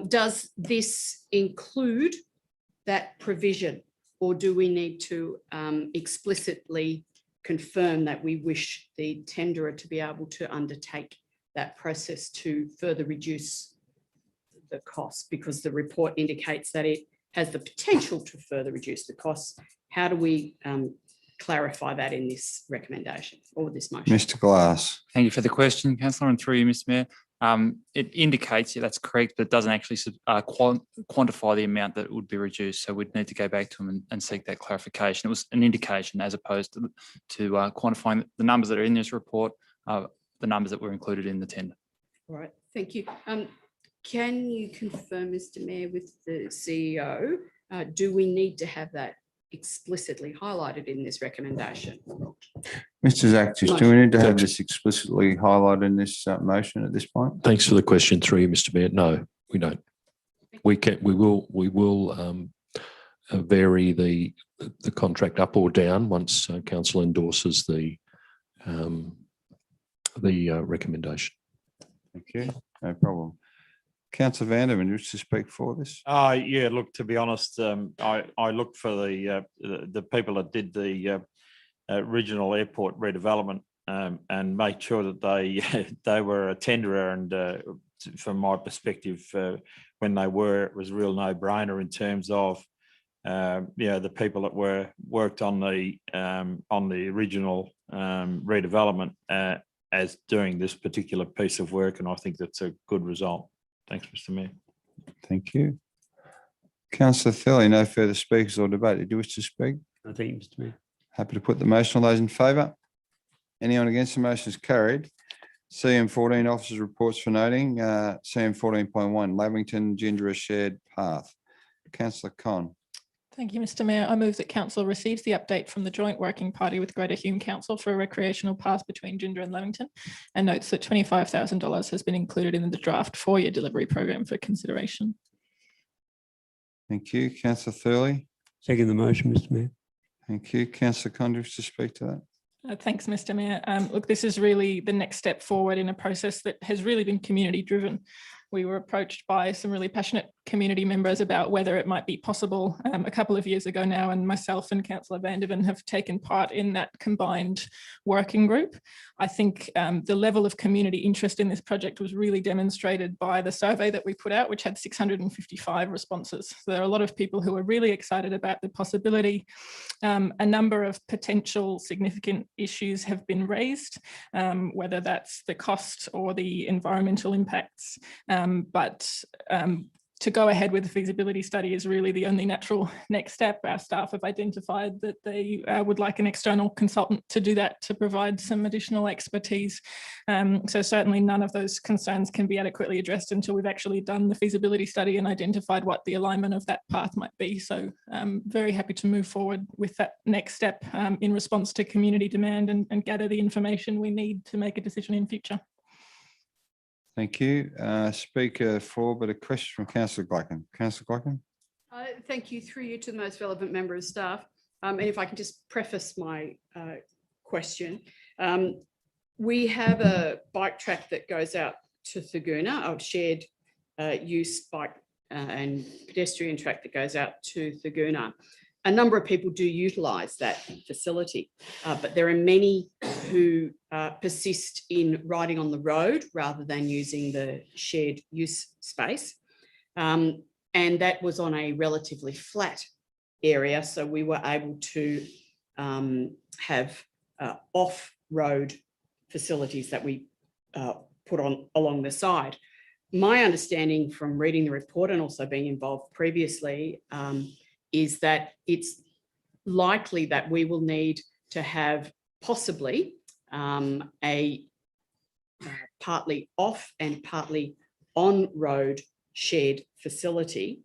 Does this include that provision, or do we need to explicitly confirm that we wish the tenderer to be able to undertake that process to further reduce the cost? Because the report indicates that it has the potential to further reduce the costs. How do we clarify that in this recommendation or this motion? Mr. Glass. Thank you for the question, Councillor, and through you, Mr Mayor. It indicates, yeah, that's correct, but it doesn't actually quantify the amount that would be reduced. So we'd need to go back to them and seek that clarification. It was an indication as opposed to quantifying the numbers that are in this report, the numbers that were included in the tender. All right, thank you. Can you confirm, Mr Mayor, with the CEO, do we need to have that explicitly highlighted in this recommendation? Mr. Zaktis, do we need to have this explicitly highlighted in this motion at this point? Thanks for the question through you, Mr Mayor. No, we don't. We will vary the contract up or down once council endorses the recommendation. Thank you. No problem. Councillor Vanderman, wish to speak for this? Yeah, look, to be honest, I looked for the people that did the regional airport redevelopment and make sure that they were a tenderer, and from my perspective, when they were, it was a real no-brainer in terms of the people that worked on the original redevelopment as doing this particular piece of work, and I think that's a good result. Thanks, Mr Mayor. Thank you. Councillor Thurley, no further speakers or debate. Did you wish to speak? I thank you, Mr Mayor. Happy to put the motion. All those in favour? Anyone against the motion is carried. CM 14, officers' reports for noting. CM 14.1, Lavington Gindera Shared Path. Councillor Con. Thank you, Mr Mayor. I move that council receives the update from the Joint Working Party with Greater Hume Council for a recreational path between Gindera and Lavington, and notes that $25,000 has been included in the draft 4-year delivery program for consideration. Thank you. Councillor Thurley. Second the motion, Mr Mayor. Thank you. Councillor Con, wish to speak to that? Thanks, Mr Mayor. Look, this is really the next step forward in a process that has really been community driven. We were approached by some really passionate community members about whether it might be possible a couple of years ago now, and myself and Councillor Vanderven have taken part in that combined working group. I think the level of community interest in this project was really demonstrated by the survey that we put out, which had 655 responses. So there are a lot of people who are really excited about the possibility. A number of potential significant issues have been raised, whether that's the cost or the environmental impacts. But to go ahead with the feasibility study is really the only natural next step. Our staff have identified that they would like an external consultant to do that, to provide some additional expertise. So certainly none of those concerns can be adequately addressed until we've actually done the feasibility study and identified what the alignment of that path might be. So I'm very happy to move forward with that next step in response to community demand and gather the information we need to make a decision in future. Thank you. Speaker 4, but a question from Councillor Gluckin. Councillor Gluckin. Thank you. Through you to the most relevant member of staff. And if I can just preface my question. We have a bike track that goes out to Thurgoona, a shared use bike and pedestrian track that goes out to Thurgoona. A number of people do utilise that facility, but there are many who persist in riding on the road rather than using the shared use space. And that was on a relatively flat area. So we were able to have off-road facilities that we put on along the side. My understanding from reading the report and also being involved previously is that it's likely that we will need to have possibly a partly off and partly on-road shared facility.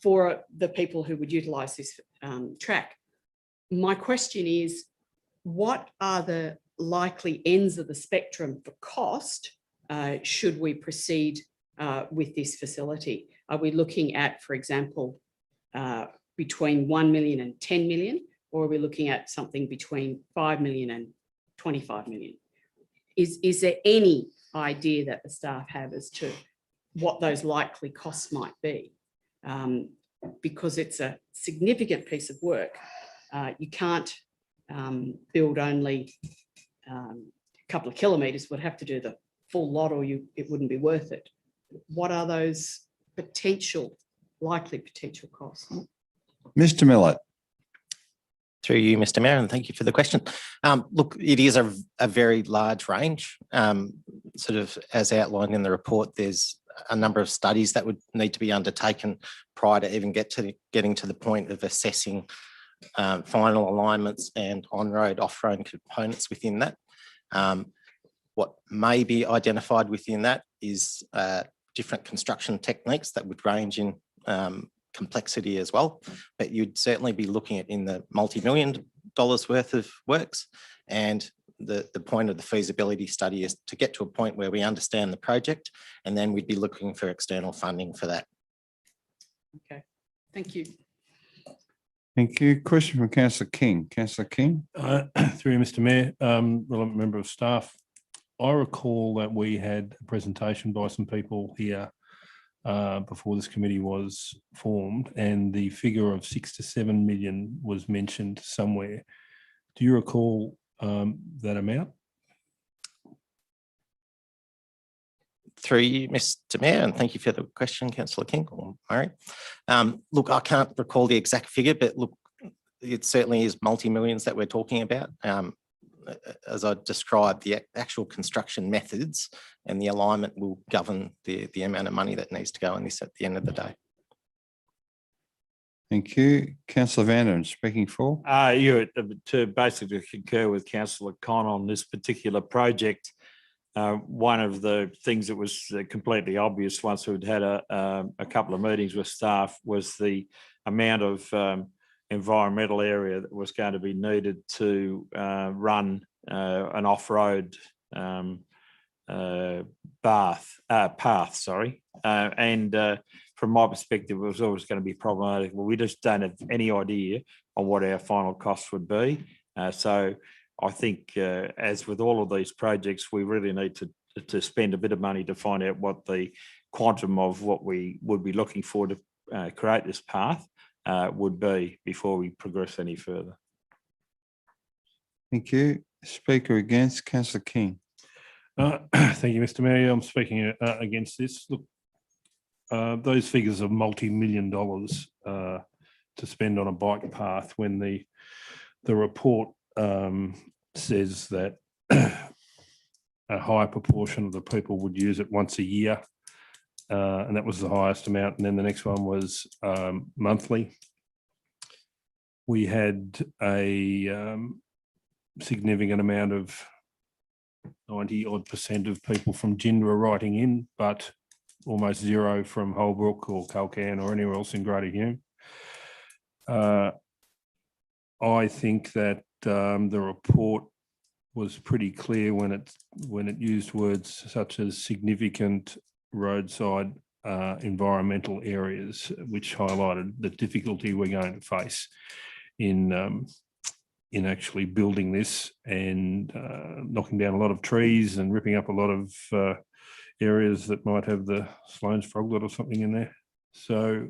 For the people who would utilise this track, my question is, what are the likely ends of the spectrum for cost should we proceed with this facility? Are we looking at, for example, between 1 million and 10 million, or are we looking at something between 5 million and 25 million? Is there any idea that the staff have as to what those likely costs might be? Because it's a significant piece of work. You can't build only a couple of kilometres, would have to do the full lot or it wouldn't be worth it. What are those likely potential costs? Mr. Millett. Through you, Mr. Mayor, and thank you for the question. Look, it is a very large range. Sort of as outlined in the report, there's a number of studies that would need to be undertaken prior to even getting to the point of assessing final alignments and on-road, off-road components within that. What may be identified within that is different construction techniques that would range in complexity as well, but you'd certainly be looking at in the multi-million dollars worth of works. And the point of the feasibility study is to get to a point where we understand the project, and then we'd be looking for external funding for that. Okay, thank you. Thank you. Question from Councillor King. Councillor King. Through you, Mr. Mayor, relevant member of staff, I recall that we had a presentation by some people here before this committee was formed, and the figure of 6 to 7 million was mentioned somewhere. Do you recall that amount? Through you, Mr. Mayor, and thank you for the question, Councillor King or Murray. Look, I can't recall the exact figure, but look, it certainly is multi-millions that we're talking about. As I described, the actual construction methods and the alignment will govern the amount of money that needs to go in this at the end of the day. Thank you. Councillor Vander, speaking for. To basically concur with Councillor Con on this particular project, one of the things that was completely obvious once we'd had a couple of meetings with staff was the amount of environmental area that was going to be needed to run an off-road path. From my perspective, it was always going to be problematic. Well, we just don't have any idea on what our final costs would be. So I think, as with all of these projects, we really need to spend a bit of money to find out what the quantum of what we would be looking for to create this path would be before we progress any further. Thank you. Speaker against, Councillor King. Thank you, Mr. Mayor. I'm speaking against this. Look, those figures of multi-million dollars to spend on a bike path when the report says that a high proportion of the people would use it once a year, and that was the highest amount. And then the next one was monthly. We had a significant amount of 90% of people from Gindra writing in, but almost zero from Holbrook or Culcan or anywhere else in Greater Hume. I think that the report was pretty clear when it used words such as significant roadside environmental areas, which highlighted the difficulty we're going to face in actually building this and knocking down a lot of trees and ripping up a lot of areas that might have the Sloane's froglet or something in there. So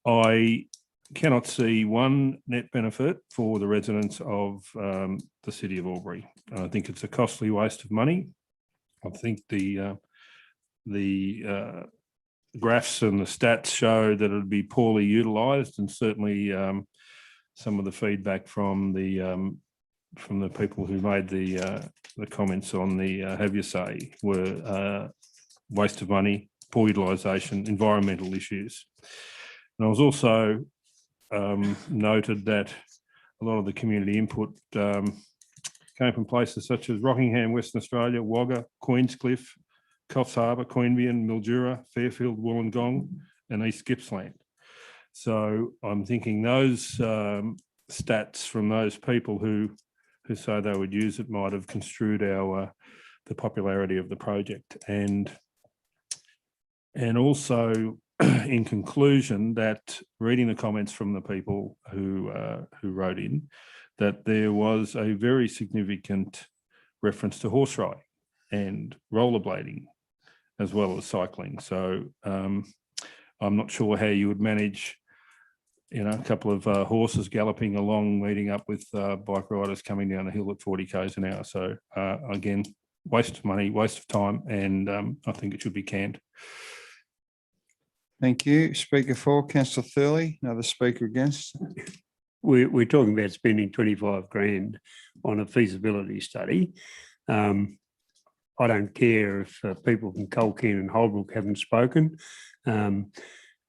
I cannot see one net benefit for the residents of the City of Albury. I think it's a costly waste of money. I think the graphs and the stats show that it'd be poorly utilised, and certainly some of the feedback from the people who made the comments on the have you say were waste of money, poor utilisation, environmental issues. And I was also noted that a lot of the community input came from places such as Rockingham, Western Australia, Wagga, Queenscliff, Coffs Harbour, Queanbeyan, Mildura, Fairfield, Wollongong and East Gippsland. So I'm thinking those stats from those people who say they would use it might have construed the popularity of the project. And also in conclusion, that reading the comments from the people who wrote in, that there was a very significant reference to horse riding and rollerblading as well as cycling. So I'm not sure how you would manage, a couple of horses galloping along, meeting up with bike riders coming down the hill at 40 k's an hour. So again, waste of money, waste of time, and I think it should be canned. Thank you. Speaker 4, Councillor Thurley. Another speaker against. We're talking about spending 25 grand on a feasibility study. I don't care if people from Culcairn and Holbrook haven't spoken. And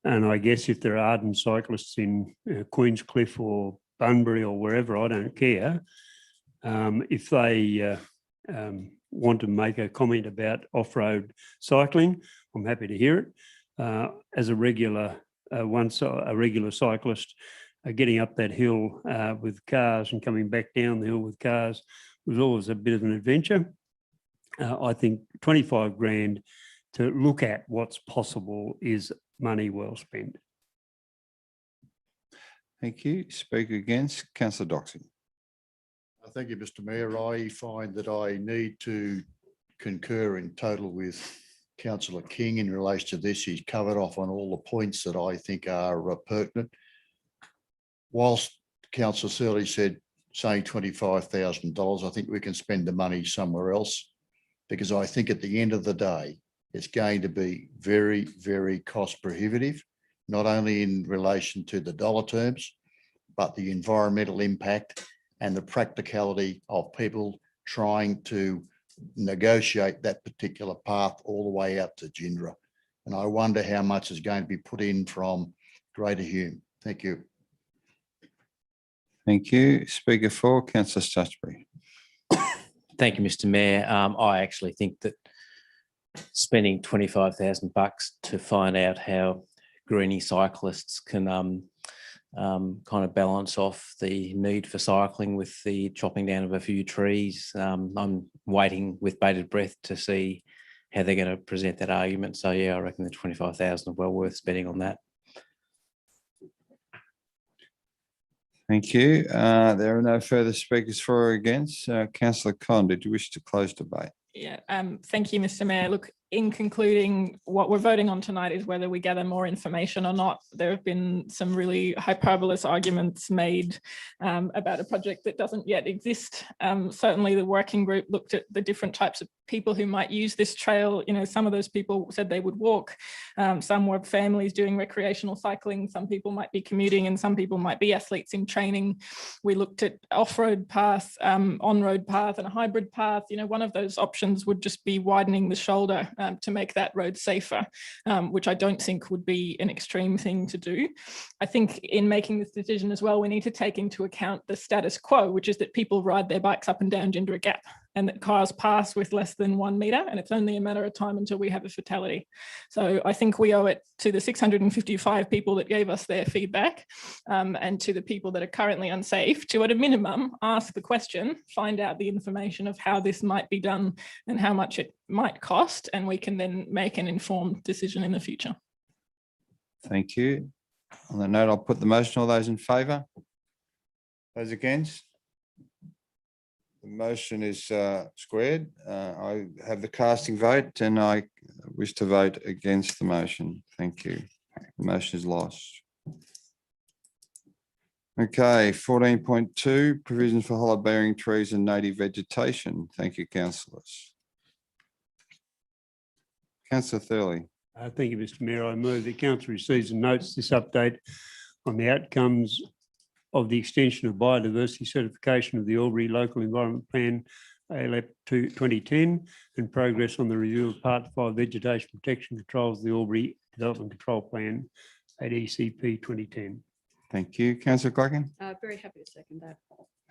I guess if there are ardent cyclists in Queenscliff or Bunbury or wherever, I don't care. If they want to make a comment about off-road cycling, I'm happy to hear it. As a regular cyclist, getting up that hill with cars and coming back down the hill with cars was always a bit of an adventure. I think 25 grand to look at what's possible is money well spent. Thank you. Speaker against, Councillor Doxey. Thank you, Mr. Mayor. I find that I need to concur in total with Councillor King in relation to this. He's covered off on all the points that I think are pertinent. Whilst Councillor Thurley said saying $25,000, I think we can spend the money somewhere else, because I think at the end of the day, it's going to be very, very cost prohibitive, not only in relation to the dollar terms, but the environmental impact and the practicality of people trying to negotiate that particular path all the way out to Gindra. And I wonder how much is going to be put in from Greater Hume. Thank you. Thank you. Speaker 4, Councillor Stutchbury. Thank you, Mr. Mayor. I actually think that spending $25,000 to find out how greeny cyclists can kind of balance off the need for cycling with the chopping down of a few trees. I'm waiting with bated breath to see how they're going to present that argument. So yeah, I reckon the 25,000 are well worth spending on that. Thank you. There are no further speakers for or against. Councillor Conn, did you wish to close debate? Yeah, thank you, Mr. Mayor. Look, in concluding, what we're voting on tonight is whether we gather more information or not. There have been some really hyperbolous arguments made about a project that doesn't yet exist. Certainly the working group looked at the different types of people who might use this trail. You know, some of those people said they would walk. Some were families doing recreational cycling. Some people might be commuting and some people might be athletes in training. We looked at off-road path, on-road path and a hybrid path. You know, one of those options would just be widening the shoulder to make that road safer, which I don't think would be an extreme thing to do. I think in making this decision as well, we need to take into account the status quo, which is that people ride their bikes up and down Gindra Gap and that cars pass with less than 1 metre, and it's only a matter of time until we have a fatality. So I think we owe it to the 655 people that gave us their feedback and to the people that are currently unsafe to, at a minimum, ask the question, find out the information of how this might be done and how much it might cost, and we can then make an informed decision in the future. Thank you. On that note, I'll put the motion. All those in favour? Those against? The motion is squared. I have the casting vote and I wish to vote against the motion. Thank you. The motion is lost. Okay, 14.2, provisions for hollow bearing trees and native vegetation. Thank you, councillors. Councillor Thurley. Thank you, Mr Mayor. I move that council receives and notes this update on the outcomes of the extension of biodiversity certification of the Albury Local Environment Plan ALEP 2010 and progress on the review of Part 5 Vegetation Protection Controls of the Albury Development Control Plan ADCP 2010. Thank you. Councillor Clacken. Very happy to second that.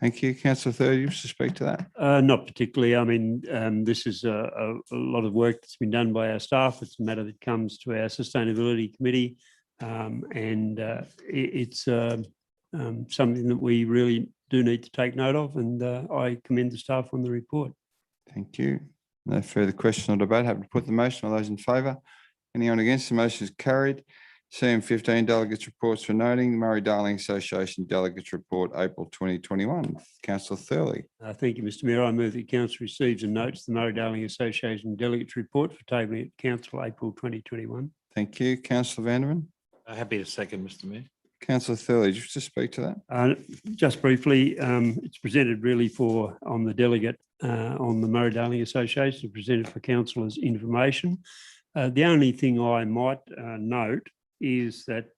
Thank you. Councillor Thurley, you wish to speak to that? Not particularly. I mean, this is a lot of work that's been done by our staff. It's a matter that comes to our Sustainability Committee, and it's something that we really do need to take note of, and I commend the staff on the report. Thank you. No further question or debate. Happy to put the motion. All those in favour? Anyone against? The motion is carried. CM15 delegates reports for noting. Murray-Darling Association delegates report April 2021. Councillor Thurley. Thank you, Mr Mayor. I move that council receives and notes the Murray-Darling Association delegates report for tabling at council April 2021. Thank you. Councillor Vanderman. Happy to second, Mr Mayor. Councillor Thurley, do you wish to speak to that? Just briefly, it's presented really on the delegate on the Murray-Darling Association, presented for councillors' information. The only thing I might note is that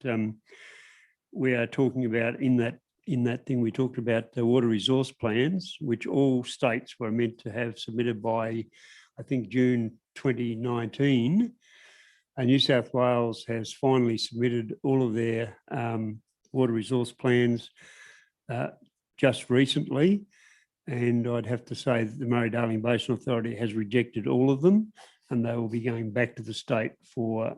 we are talking about in that thing we talked about the water resource plans, which all states were meant to have submitted by, I think, June 2019. New South Wales has finally submitted all of their water resource plans just recently. And I'd have to say that the Murray-Darling Basin Authority has rejected all of them, and they will be going back to the state for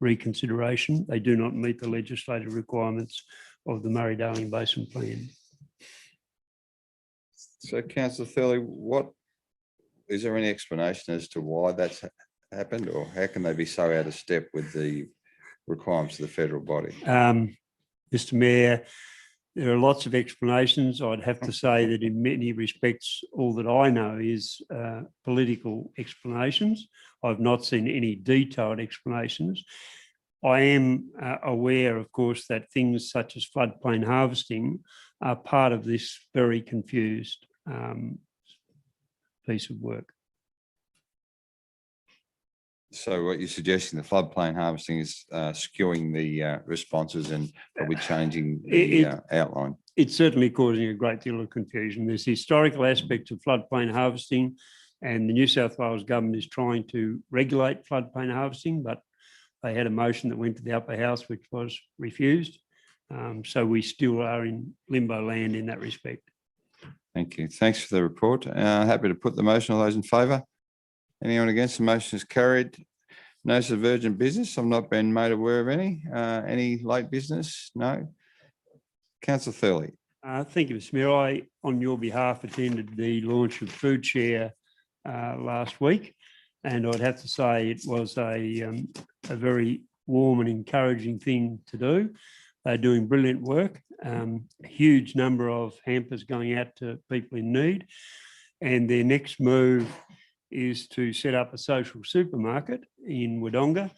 reconsideration. They do not meet the legislative requirements of the Murray-Darling Basin Plan. So, Councillor Thurley, is there any explanation as to why that's happened, or how can they be so out of step with the requirements of the federal body? Mr Mayor, there are lots of explanations. I'd have to say that in many respects, all that I know is political explanations. I've not seen any detailed explanations. I am aware, of course, that things such as floodplain harvesting are part of this very confused piece of work. So what you're suggesting, the floodplain harvesting is skewing the responses and probably changing the outline? It's certainly causing a great deal of confusion. There's historical aspects of floodplain harvesting, and the New South Wales government is trying to regulate floodplain harvesting, but they had a motion that went to the upper house, which was refused. So we still are in limbo land in that respect. Thank you. Thanks for the report. Happy to put the motion. All those in favour? Anyone against? The motion is carried. Notice of urgent business. I've not been made aware of any. Any late business? No. Councillor Thurley. Thank you, Mr Mayor. I, on your behalf, attended the launch of Food Share last week, and I'd have to say it was a very warm and encouraging thing to do. They're doing brilliant work. A huge number of hampers going out to people in need, and their next move is to set up a social supermarket in Wodonga.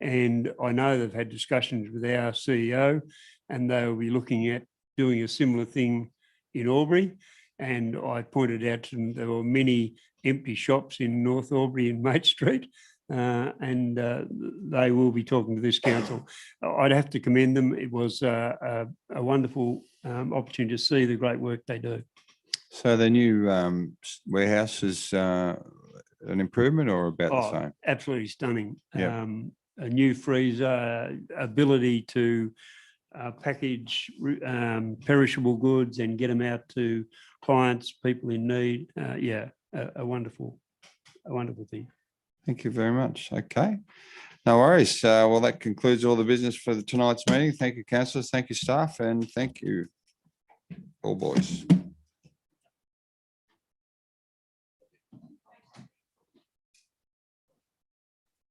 And I know they've had discussions with our CEO, and they'll be looking at doing a similar thing in Albury. And I pointed out to them there were many empty shops in North Albury and Mate Street, and they will be talking to this council. I'd have to commend them. It was a wonderful opportunity to see the great work they do. So the new warehouse is an improvement or about the same? Absolutely stunning. Yeah. A new freezer, ability to package perishable goods and get them out to clients, people in need. A wonderful thing. Thank you very much. Okay. No worries. Well, that concludes all the business for tonight's meeting. Thank you, councillors. Thank you, staff, and thank you, all boys.